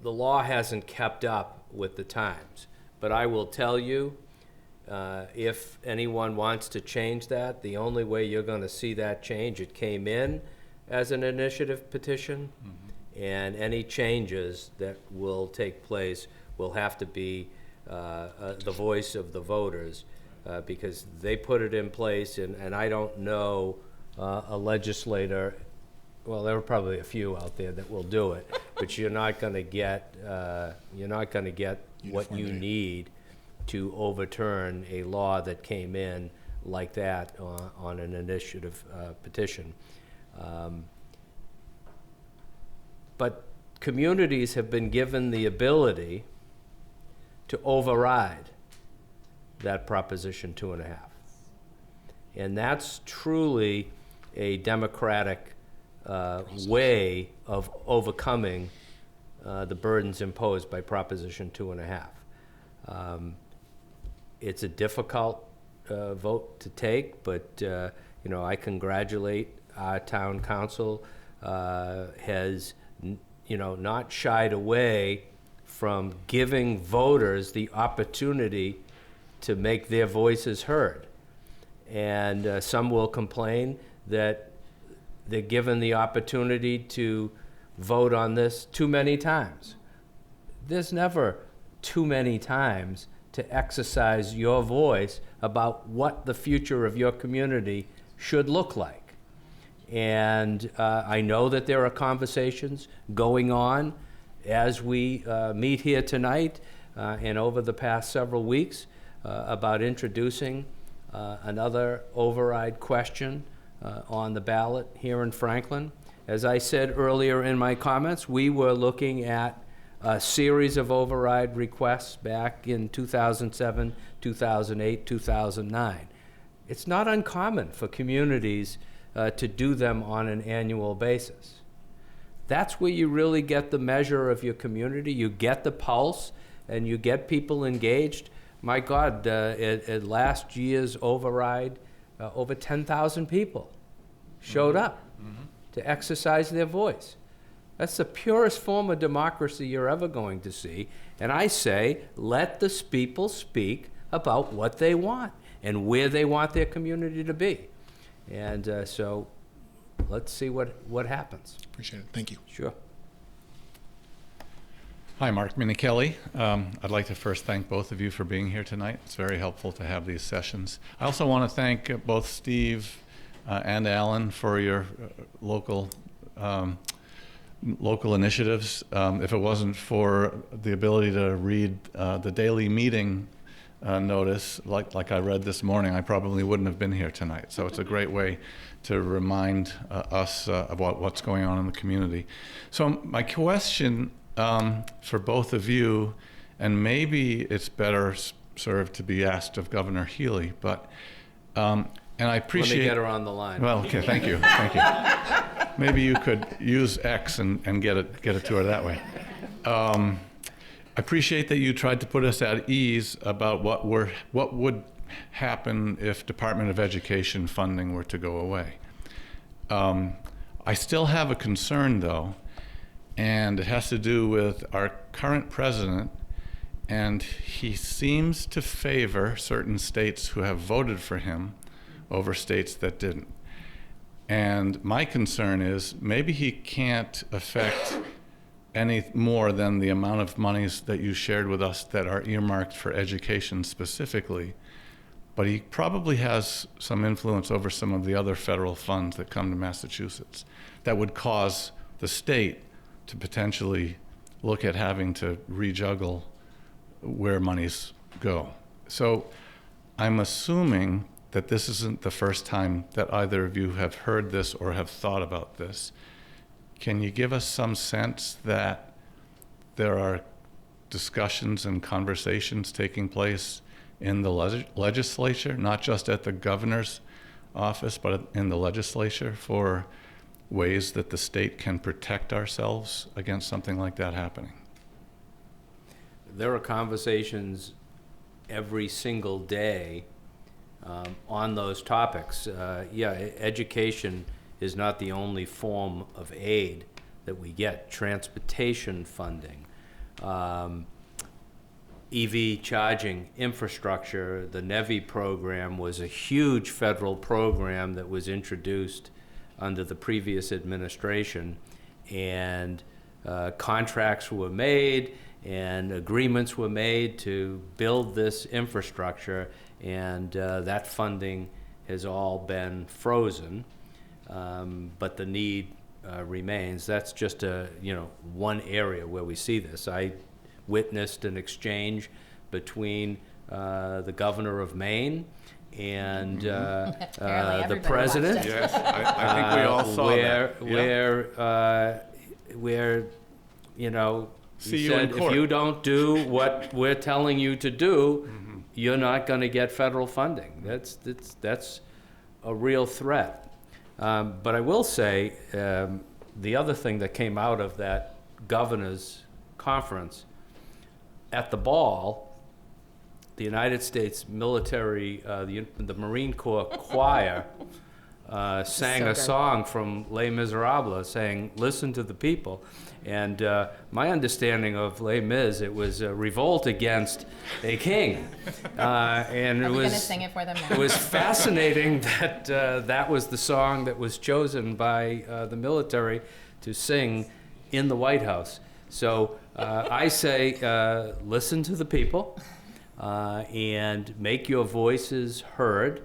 law hasn't kept up with the times. But I will tell you, if anyone wants to change that, the only way you're going to see that change, it came in as an initiative petition, and any changes that will take place will have to be the voice of the voters, because they put it in place, and I don't know a legislator. Well, there are probably a few out there that will do it, but you're not going to get what you need to overturn a law that came in like that on an initiative petition. But communities have been given the ability to override that Proposition 2.5. And that's truly a democratic way of overcoming the burdens imposed by Proposition 2.5. It's a difficult vote to take, but I congratulate our town council. Has not shied away from giving voters the opportunity to make their voices heard. And some will complain that they're given the opportunity to vote on this too many times. There's never too many times to exercise your voice about what the future of your community should look like. And I know that there are conversations going on as we meet here tonight and over the past several weeks about introducing another override question on the ballot here in Franklin. As I said earlier in my comments, we were looking at a series of override requests back in 2007, 2008, 2009. It's not uncommon for communities to do them on an annual basis. That's where you really get the measure of your community. You get the pulse, and you get people engaged. My God, at last year's override, over 10,000 people showed up to exercise their voice. That's the purest form of democracy you're ever going to see. And I say, let the people speak about what they want and where they want their community to be. And so let's see what happens. Appreciate it. Thank you. Sure. Hi, Mark Minichelli. I'd like to first thank both of you for being here tonight. It's very helpful to have these sessions. I also want to thank both Steve and Alan for your local initiatives. If it wasn't for the ability to read the daily meeting notice, like I read this morning, I probably wouldn't have been here tonight. So it's a great way to remind us about what's going on in the community. So my question for both of you, and maybe it's better served to be asked of Governor Healy, but and I appreciate. Let me get her on the line. Well, okay, thank you, thank you. Maybe you could use X and get it to her that way. I appreciate that you tried to put us at ease about what would happen if Department of Education funding were to go away. I still have a concern, though, and it has to do with our current president, and he seems to favor certain states who have voted for him over states that didn't. And my concern is maybe he can't affect any more than the amount of monies that you shared with us that are earmarked for education specifically, but he probably has some influence over some of the other federal funds that come to Massachusetts that would cause the state to potentially look at having to rejuggle where monies go. So I'm assuming that this isn't the first time that either of you have heard this or have thought about this. Can you give us some sense that there are discussions and conversations taking place in the legislature, not just at the governor's office, but in the legislature, for ways that the state can protect ourselves against something like that happening? There are conversations every single day on those topics. Education is not the only form of aid that we get. Transportation funding, EV charging infrastructure, the NEVI program was a huge federal program that was introduced under the previous administration, and contracts were made and agreements were made to build this infrastructure, and that funding has all been frozen, but the need remains. That's just one area where we see this. I witnessed an exchange between the governor of Maine and the president. Yes, I think we all saw that. Where See he you in said, court. if you don't do what we're telling you to do, you're not going to get federal funding. That's a real threat. But I will say, the other thing that came out of that governor's conference, at the ball, the United States military, the Marine Corps choir sang so a good. song from Les Miserables saying, "Listen to the people." And my understanding of Les Mis, it was a revolt against a king. And Are it we was gonna sing it for them now? it was fascinating that that was the song that was chosen by the military to sing in the White House. So I say, listen to the people and make your voices heard.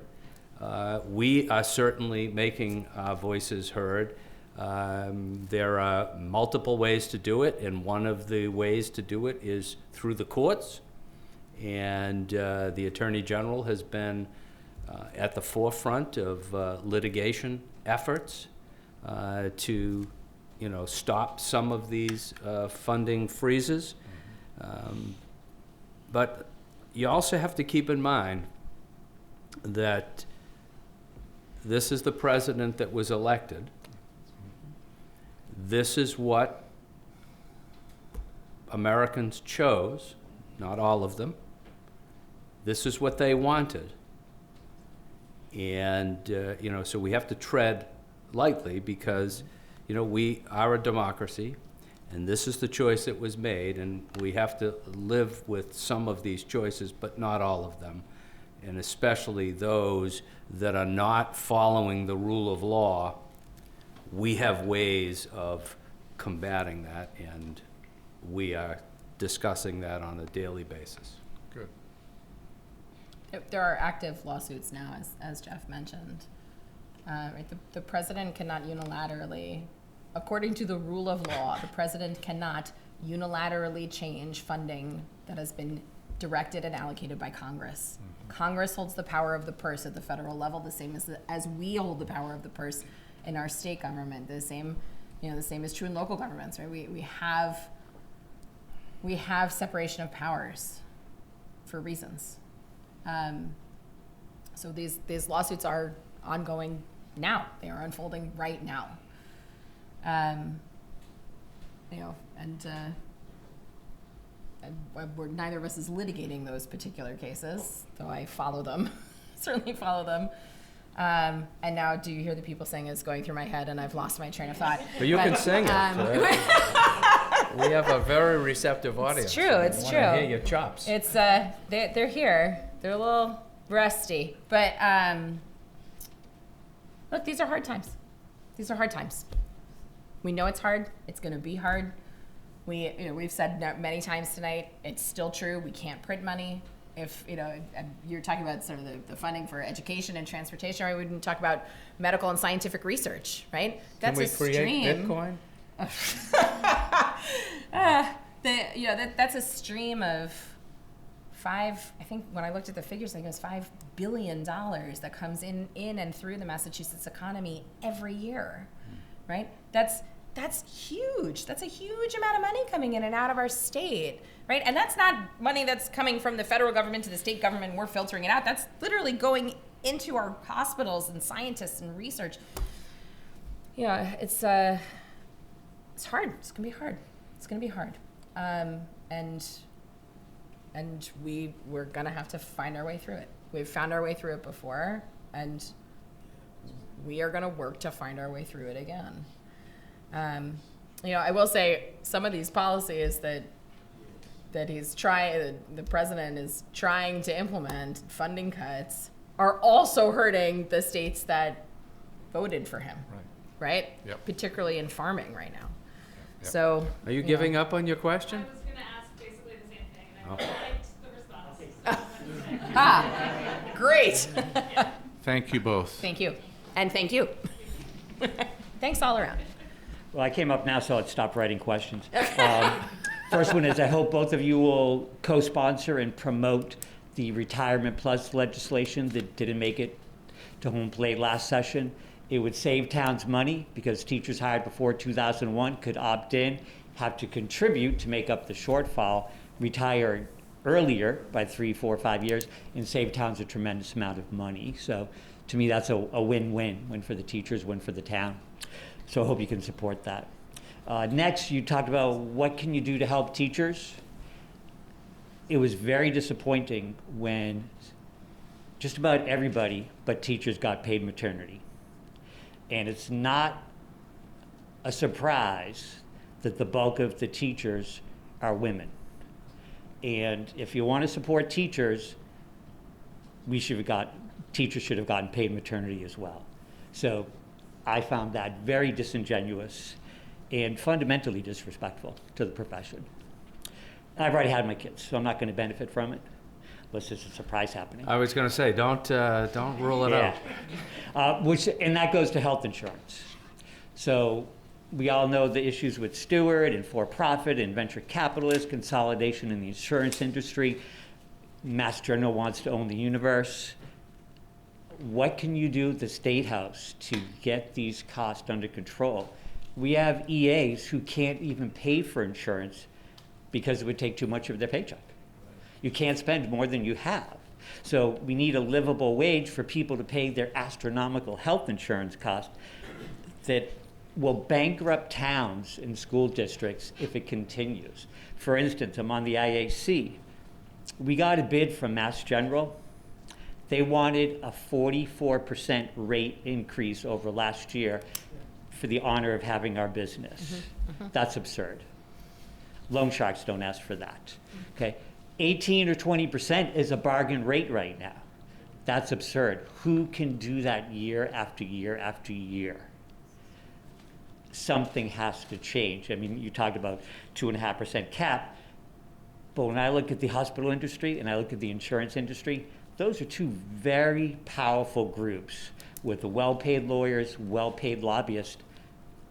We are certainly making our voices heard. There are multiple ways to do it, and one of the ways to do it is through the courts. And the Attorney General has been at the forefront of litigation efforts to stop some of these funding freezes. But you also have to keep in mind that this is the president that was elected. This is what Americans chose, not all of them. This is what they wanted. And, so we have to tread lightly because, we are a democracy and this is the choice that was made, and we have to live with some of these choices, but not all of them. And especially those that are not following the rule of law, we have ways of combating that, and we are discussing that on a daily basis. Good. There are active lawsuits now, as Jeff mentioned. Right, the president cannot unilaterally, according to the rule of law, the president cannot unilaterally change funding that has been directed and allocated by Congress. Mm-hmm. Congress holds the power of the purse at the federal level, the same as we hold the power of the purse in our state government. The same is true in local governments, right? We have separation of powers for reasons. So these lawsuits are ongoing now. They are unfolding right now. And neither of us is litigating those particular cases, though I follow them, certainly follow them. And now, do you hear the people saying it's going through my head and I've lost my train of thought? But you can sing it. We have a very receptive audience. It's true. It's I true. wanna hear your chops. It's they're here. They're a little rusty, but look, these are hard times. These are hard times. We know it's hard. It's going to be hard. We've said many times tonight. It's still true. We can't print money. If you're talking about sort of the funding for education and transportation, right? We didn't talk about medical and scientific research, right? That's Can we a stream. create Bitcoin? That's a stream of I think when I looked at the figures, I think it was $5 billion that comes in and through the Massachusetts economy every year, right? That's huge. That's a huge amount of money coming in and out of our state, right? And that's not money that's coming from the federal government to the state government. We're filtering it out. That's literally going into our hospitals and scientists and research. It's hard. It's gonna be hard. It's gonna be hard. And we're gonna have to find our way through it. We've found our way through it before, and we are gonna work to find our way through it again. I will say some of these policies that the president is trying to implement, funding cuts, are also hurting the states that voted for him, right? Yep. Particularly in farming right now. Yep. So, Are you giving up on your question? I was going to ask basically the same thing, and I liked the response. Great. Thank you both. Thank you. And thank you. Thanks all around. Well, I came up now, so I'd stop writing questions. First one is I hope both of you will co-sponsor and promote the Retirement Plus legislation that didn't make it to home plate last session. It would save towns money because teachers hired before 2001 could opt in, have to contribute to make up the shortfall, retire earlier by 3, 4, 5 years, and save towns a tremendous amount of money. So to me, that's a win-win, win for the teachers, win for the town. So I hope you can support that. Next, you talked about what can you do to help teachers. It was very disappointing when just about everybody but teachers got paid maternity. And it's not a surprise that the bulk of the teachers are women. And if you want to support teachers, teachers should have gotten paid maternity as well. So I found that very disingenuous and fundamentally disrespectful to the profession. And I've already had my kids, so I'm not going to benefit from it, unless there's a surprise happening. I was going to say, don't rule it out. And that goes to health insurance. So we all know the issues with Stewart and for-profit and venture capitalists, consolidation in the insurance industry. Mass General wants to own the universe. What can you do at the State House to get these costs under control? We have EAs who can't even pay for insurance because it would take too much of their paycheck. You can't spend more than you have. So we need a livable wage for people to pay their astronomical health insurance cost that will bankrupt towns and school districts if it continues. For instance, I'm on the IAC. We got a bid from Mass General. They wanted a 44% rate increase over last year for the honor of having our business. That's absurd. Loan sharks don't ask for that. Okay, 18 or 20% is a bargain rate right now. That's absurd. Who can do that year after year after year? Something has to change. I mean, you talked about 2.5% cap, but when I look at the hospital industry and I look at the insurance industry, those are two very powerful groups with well-paid lawyers, well-paid lobbyists.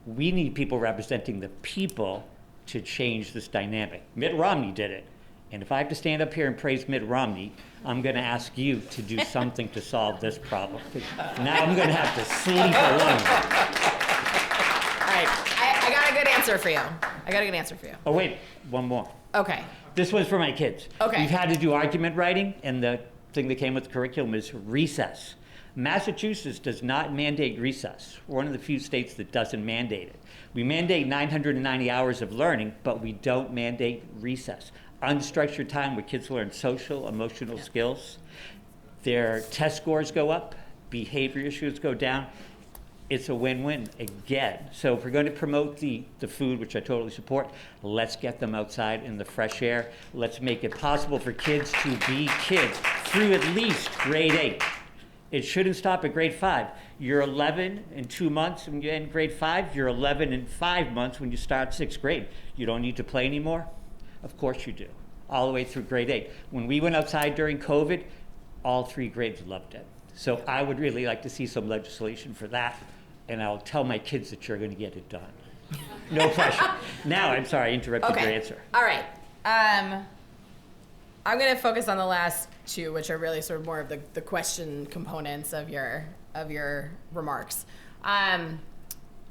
We need people representing the people to change this dynamic. Mitt Romney did it. And if I have to stand up here and praise Mitt Romney, I'm going to ask you to do something to solve this problem. Now I'm going to have to sleep alone. All right, I got a good answer for you. Oh, wait, one more. Okay. This was for my kids. Okay. We've had to do argument writing, and the thing that came with the curriculum is recess. Massachusetts does not mandate recess. We're one of the few states that doesn't mandate it. We mandate 990 hours of learning, but we don't mandate recess. Unstructured time where kids learn social, emotional skills. Their test scores go up, behavior issues go down. It's a win-win again. So if we're going to promote the food, which I totally support, let's get them outside in the fresh air. Let's make it possible for kids to be kids through at least grade 8. It shouldn't stop at grade 5. You're 11 in 2 months when you end grade 5. You're 11 in 5 months when you start 6th grade. You don't need to play anymore? Of course you do, all the way through grade 8. When we went outside during COVID, all 3 grades loved it. So I would really like to see some legislation for that, and I'll tell my kids that you're going to get it done. No pressure. Now, I'm sorry, I interrupted your answer. All right. I'm going to focus on the last 2, which are really sort of more of the question components of your remarks.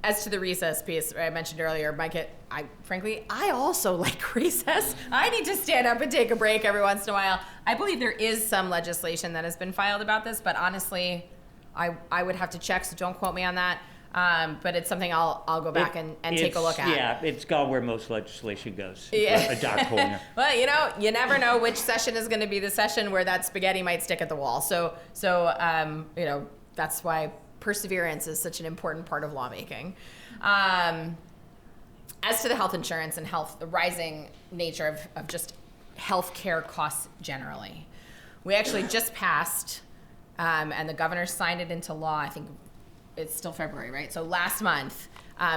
As to the recess piece, I mentioned earlier, my kid, I also like recess. I need to stand up and take a break every once in a while. I believe there is some legislation that has been filed about this, but honestly, I would have to check, so don't quote me on that. But it's something I'll go back and take a look at. Yeah, it's gone where most legislation goes. Yeah. A dark corner. Well, you never know which session is going to be the session where that spaghetti might stick at the wall. So that's why perseverance is such an important part of lawmaking. As to the health insurance and the rising nature of just healthcare costs generally, we actually just passed, and the governor signed it into law. I think it's still February, right? So last month,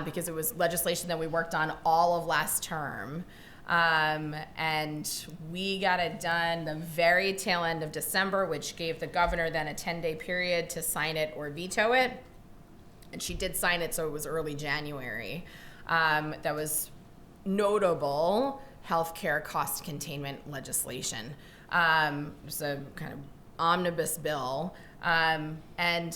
because it was legislation that we worked on all of last term. And we got it done the very tail end of December, which gave the governor then a 10-day period to sign it or veto it. And she did sign it, so it was early January. That was notable healthcare cost containment legislation. It was a kind of omnibus bill. And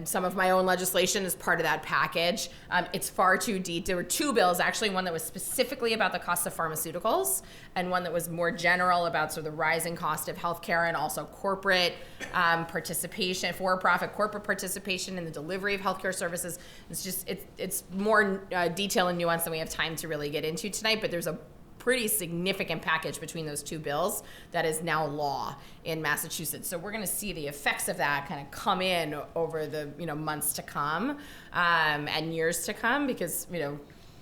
some of my own legislation is part of that package. It's far too deep. There were 2 bills, actually, one that was specifically about the cost of pharmaceuticals and one that was more general about sort of the rising cost of healthcare and also corporate participation, for-profit corporate participation in the delivery of healthcare services. It's more detail and nuance than we have time to really get into tonight, but there's a pretty significant package between those 2 bills that is now law in Massachusetts. So we're going to see the effects of that kind of come in over the months to come and years to come, because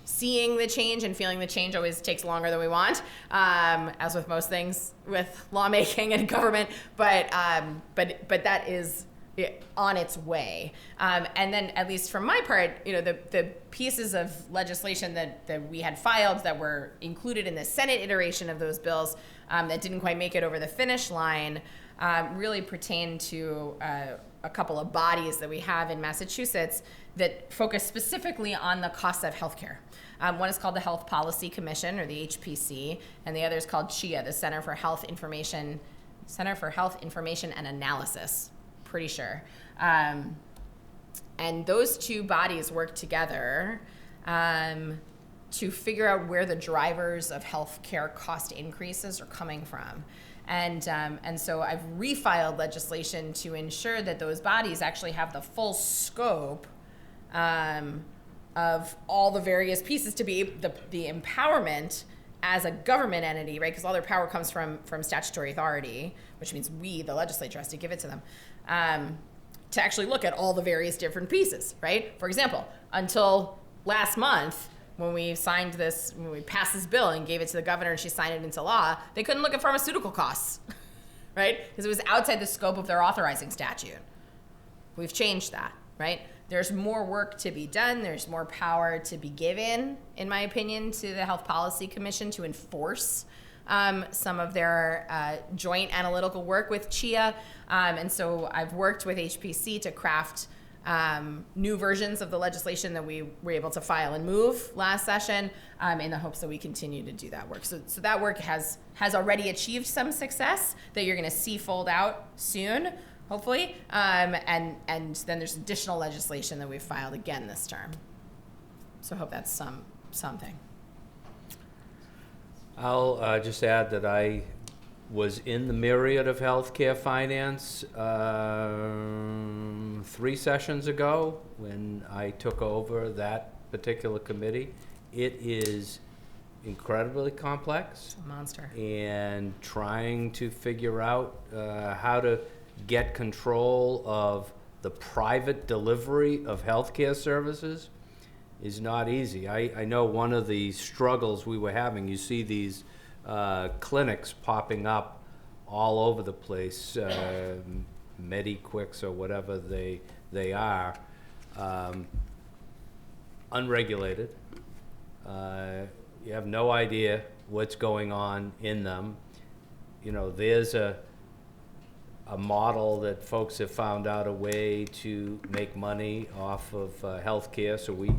seeing the change and feeling the change always takes longer than we want, as with most things with lawmaking and government. But that is on its way. And then, at least from my part, the pieces of legislation that we had filed that were included in the Senate iteration of those bills that didn't quite make it over the finish line really pertain to a couple of bodies that we have in Massachusetts that focus specifically on the cost of healthcare. One is called the Health Policy Commission, or the HPC, and the other is called CHIA, the Center for Health Information and Analysis. Pretty sure. And those 2 bodies work together to figure out where the drivers of healthcare cost increases are coming from. And so I've refiled legislation to ensure that those bodies actually have the full scope of all the various pieces to be the empowerment as a government entity, right? Because all their power comes from statutory authority, which means we, the legislature, has to give it to them, to actually look at all the various different pieces, right? For example, until last month, when we passed this bill and gave it to the governor and she signed it into law, they couldn't look at pharmaceutical costs, right? Because it was outside the scope of their authorizing statute. We've changed that, right? There's more work to be done. There's more power to be given, in my opinion, to the Health Policy Commission to enforce some of their joint analytical work with CHIA. And so I've worked with HPC to craft new versions of the legislation that we were able to file and move last session, in the hopes that we continue to do that work. So that work has already achieved some success that you're going to see fold out soon, hopefully. And then there's additional legislation that we've filed again this term. So I hope that's something. I'll just add that I was in the myriad of healthcare finance 3 sessions ago when I took over that particular committee. It is incredibly complex. It's a monster. And trying to figure out how to get control of the private delivery of healthcare services is not easy. I know one of the struggles we were having, you see these clinics popping up all over the place, MediQuicks or whatever they are, unregulated. You have no idea what's going on in them. You know, there's a model that folks have found out a way to make money off of healthcare. So we,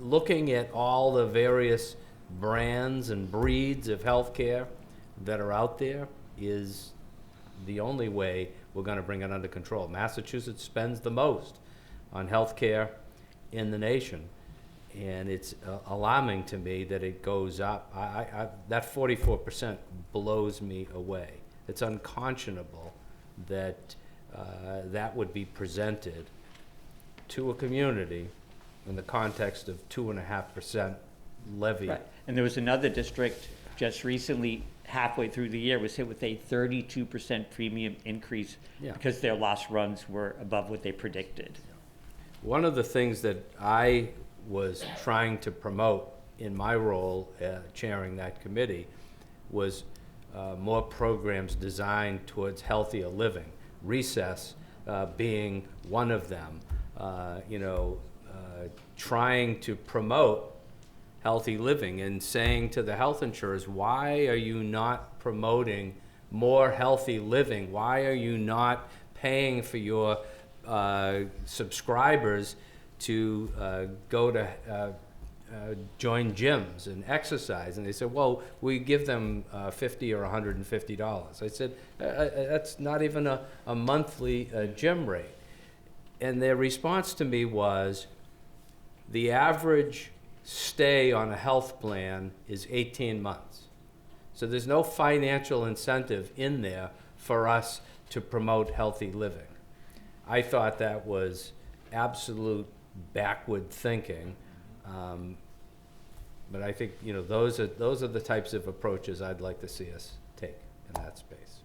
looking at all the various brands and breeds of healthcare that are out there is the only way we're going to bring it under control. Massachusetts spends the most on healthcare in the nation, and it's alarming to me that it goes up. That 44% blows me away. It's unconscionable that that would be presented to a community in the context of 2.5% levy. Right. And there was another district just recently, halfway through the year, was hit with a 32% premium increase because their loss runs were above what they predicted. One of the things that I was trying to promote in my role chairing that committee was more programs designed towards healthier living, recess being one of them, trying to promote healthy living and saying to the health insurers, why are you not promoting more healthy living? Why are you not paying for your subscribers to go to join gyms and exercise? And they said, well, we give them $50 or $150. I said, that's not even a monthly gym rate. And their response to me was, the average stay on a health plan is 18 months. So there's no financial incentive in there for us to promote healthy living. I thought that was absolute backward thinking. But I think those are the types of approaches I'd like to see us take in that space.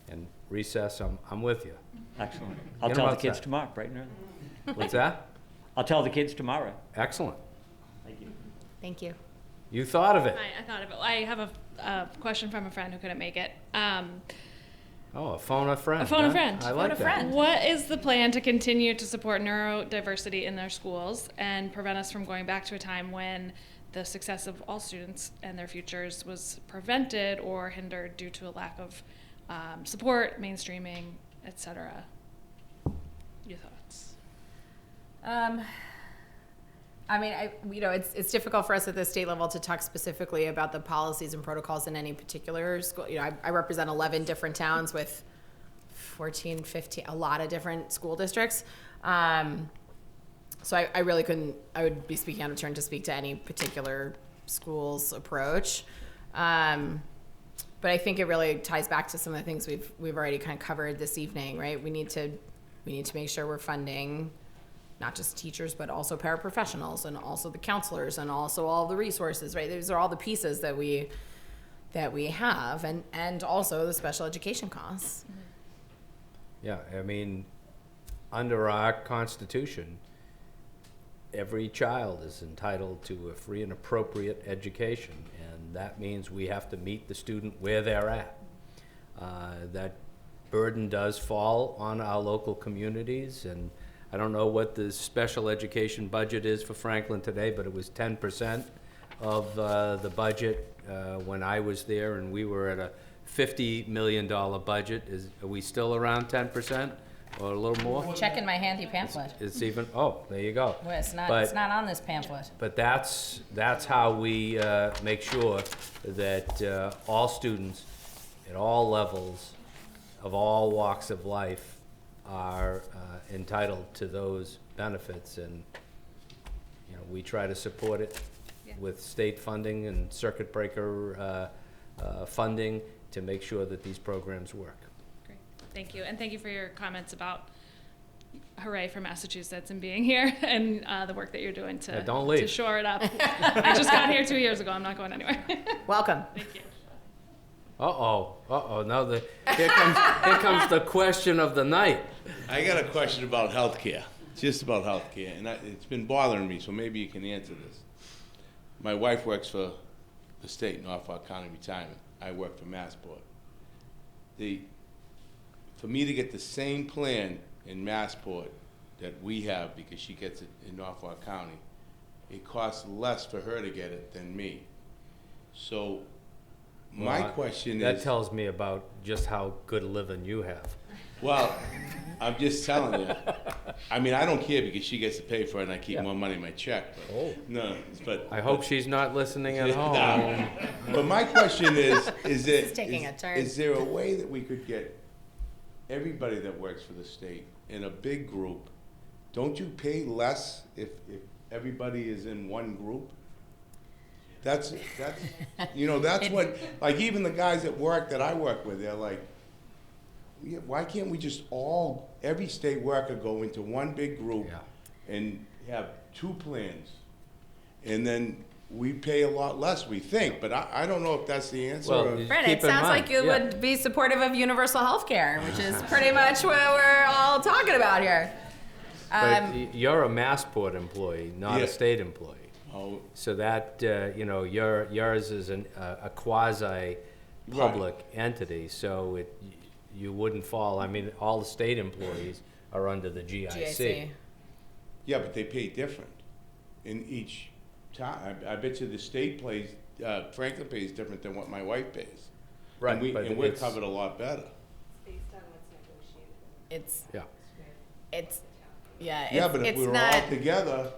And recess, I'm with you. Excellent. I'll tell the kids tomorrow, bright and early. What's that? I'll tell the kids tomorrow. Excellent. Thank you. Thank you. You thought of it. I thought of it. I have a question from a friend who couldn't make it. Oh, phone a friend. A phone a huh? friend. I Phone like a that. friend. What is the plan to continue to support neurodiversity in their schools and prevent us from going back to a time when the success of all students and their futures was prevented or hindered due to a lack of support, mainstreaming, etc.? Your thoughts? It's difficult for us at the state level to talk specifically about the policies and protocols in any particular school. I represent 11 different towns with 14, 15, a lot of different school districts. So I really couldn't, I would be speaking out of turn to speak to any particular school's approach. But I think it really ties back to some of the things we've already kind of covered this evening, right? We need to make sure we're funding not just teachers, but also paraprofessionals and also the counselors and also all the resources, right? These are all the pieces that we have, and also the special education costs. Yeah, I mean, under our Constitution, every child is entitled to a free and appropriate education, and that means we have to meet the student where they're at. That burden does fall on our local communities, and I don't know what the special education budget is for Franklin today, but it was 10% of the budget when I was there, and we were at a $50 million budget. Are we still around 10% or a little more? Check in my handy pamphlet. It's even, oh, there you go. Well, it's not But- on this pamphlet. But that's how we make sure that all students at all levels of all walks of life are entitled to those benefits, and we try to support it with state funding and circuit breaker funding to make sure that these programs work. Great, thank you, and thank you for your comments about Hooray for Massachusetts and being here and the work that you're doing to, don't leave. to shore it up. I just got here 2 years ago. I'm not going anywhere. Welcome. Thank you. Now here comes the question of the night. I got a question about healthcare, just about healthcare, and it's been bothering me, so maybe you can answer this. My wife works for the state, Norfolk County Retirement. I work for Massport. For me to get the same plan in Massport that we have, because she gets it in Norfolk County, it costs less for her to get it than me. So my Well, question that is... tells me about just how good a living you have. Well, I'm just telling you. I mean, I don't care because she gets to pay for it and I keep more money in my check. But, Oh. No, but... I hope she's not listening at home. No. But my question is taking a turn. is there a way that we could get everybody that works for the state in a big group? Don't you pay less if everybody is in one group? That's what, like, even the guys at work that I work with, they're like, why can't we just every state worker go into one big group and have two plans? And then we pay a lot less, we think, but I don't know if that's the answer. Well, or- Brent, Keep it in sounds mind, like you yeah. would be supportive of universal health care, which is pretty much what we're all talking about here. But you're a Massport employee, not Yeah. a state employee. Oh, So that, yours is a quasi-public entity, so you wouldn't fall, I mean, all the state employees are under the GIC. yeah, but they pay different in each town. I bet you the state Franklin pays different than what my wife pays. Right, And but we're it's- covered a lot better. It's, Yeah. Yeah, but if it's we were not, all together,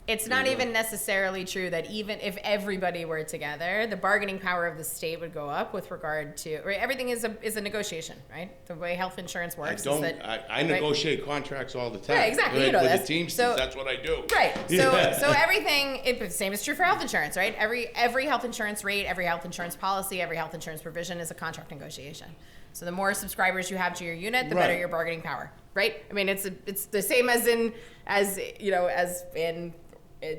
it's not even necessarily true that even if everybody were together, the bargaining power of the state would go up with regard to, right? Everything is a negotiation, right? The way health insurance works is that. I negotiate contracts all the time. Right, exactly, you know With this. the Teamsters, So- that's what I do. Right. So Yeah. so everything same is true for health insurance, right? Every health insurance rate, every health insurance policy, every health insurance provision is a contract negotiation. So the more subscribers you have to your unit, the better Right. your bargaining power, right? I mean, it's the same as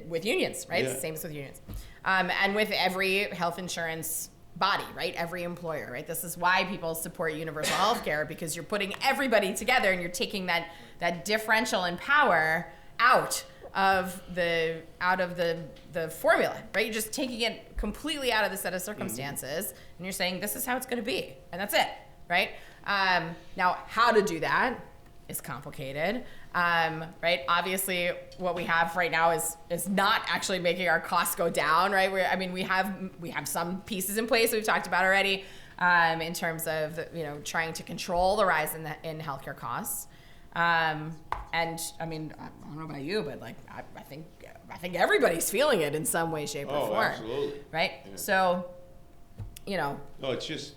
with unions, right? It's Yeah. the same as with unions, and with every health insurance body, right? Every employer, right? This is why people support universal health care, because you're putting everybody together and you're taking that differential in power out of the formula, right? You're just taking it completely out of the set of circumstances, and you're saying this is how it's going to be, and that's it, right? Now, how to do that is complicated, right? Obviously, what we have right now is not actually making our costs go down, right? We have some pieces in place that we've talked about already, in terms of trying to control the rise in healthcare costs. And I mean, I don't know about you, but like I think everybody's feeling it in some way, shape, or Oh, form, absolutely. right? Yeah. So, No, it's just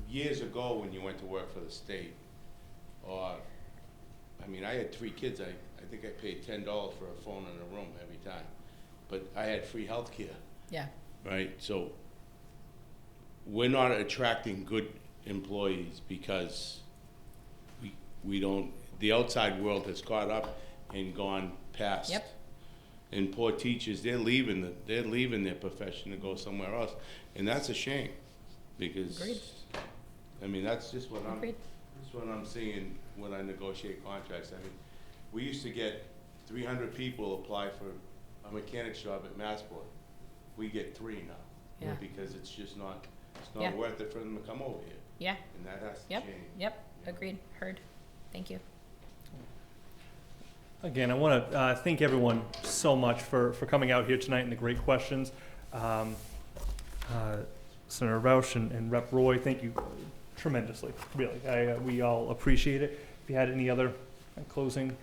years ago when you went to work for the state, or, I mean, I had 3 kids. I I think I paid $10 for a phone in a room every time. But I had free healthcare, Yeah. right? So we're not attracting good employees because we don't, the outside world has caught up and gone past. Yep. And poor teachers, they're leaving their profession to go somewhere else, and that's a shame, because Agreed. I mean, that's just what Agreed. I'm seeing when I negotiate contracts. I mean, we used to get 300 people apply for a mechanic's job at Massport. We get 3 now. Yeah. Because it's just not, Yeah. worth it for them to come over here, Yeah. and that has to Yep. change. Yep. Agreed. Heard. Thank you. Again, I want to thank everyone so much for coming out here tonight and the great questions. Senator Roush and Rep. Roy, thank you tremendously, really. We all appreciate it. If you had any other closing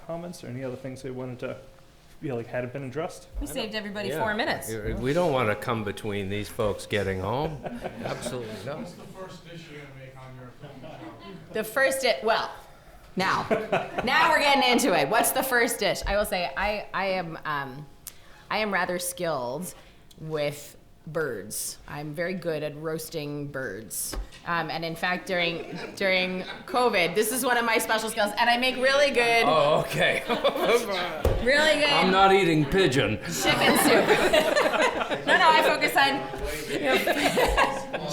comments or any other things that you wanted to feel like hadn't been addressed? We saved everybody Yeah. 4 minutes. We don't want to come between these folks getting home. Absolutely not. The first dish, well, now we're getting into it. What's the first dish? I will say I am rather skilled with birds. I'm very good at roasting birds. And in fact, during COVID, this is one of my special skills, and I make really good, Oh, okay. really good I'm not eating pigeon. chicken soup. No, I focus on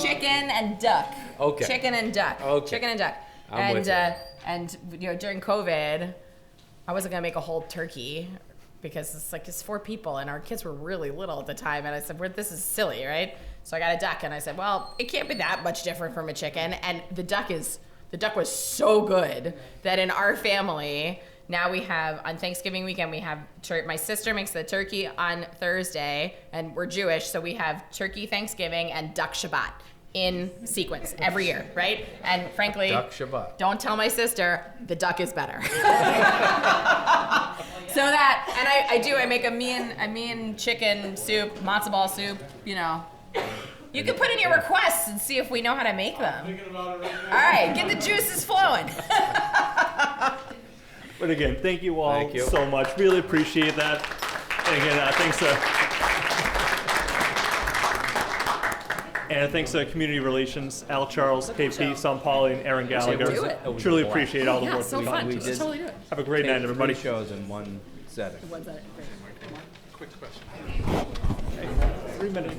chicken and duck. Okay. Chicken and duck. Okay. Chicken and duck. I'm with you. And during COVID, I wasn't gonna make a whole turkey because it's 4 people and our kids were really little at the time, and I said, this is silly, right? So I got a duck, and I said, well, it can't be that much different from a chicken. And the duck was so good that in our family, now we have, on Thanksgiving weekend, we have, my sister makes the turkey on Thursday, and we're Jewish, so we have turkey Thanksgiving and duck Shabbat in sequence every year, right? And frankly, Duck Shabbat. don't tell my sister, the duck is better. So that, and I make a mean chicken soup, matzo ball soup, you know. You can put in your requests and see if we know how to make them. Thinking about it right now. All right, get the juices flowing. But again, thank you all Thank you. so much. Really appreciate that. And again, thanks to Community Relations, Al Charles, KP, Sam Pauli, and Aaron Gallagher. Do it. Truly appreciate all the Yeah, work so that fun. we Let's did. totally do it. Have a great night, everybody. Shows in one setting. What's that? Quick question. 3 minutes.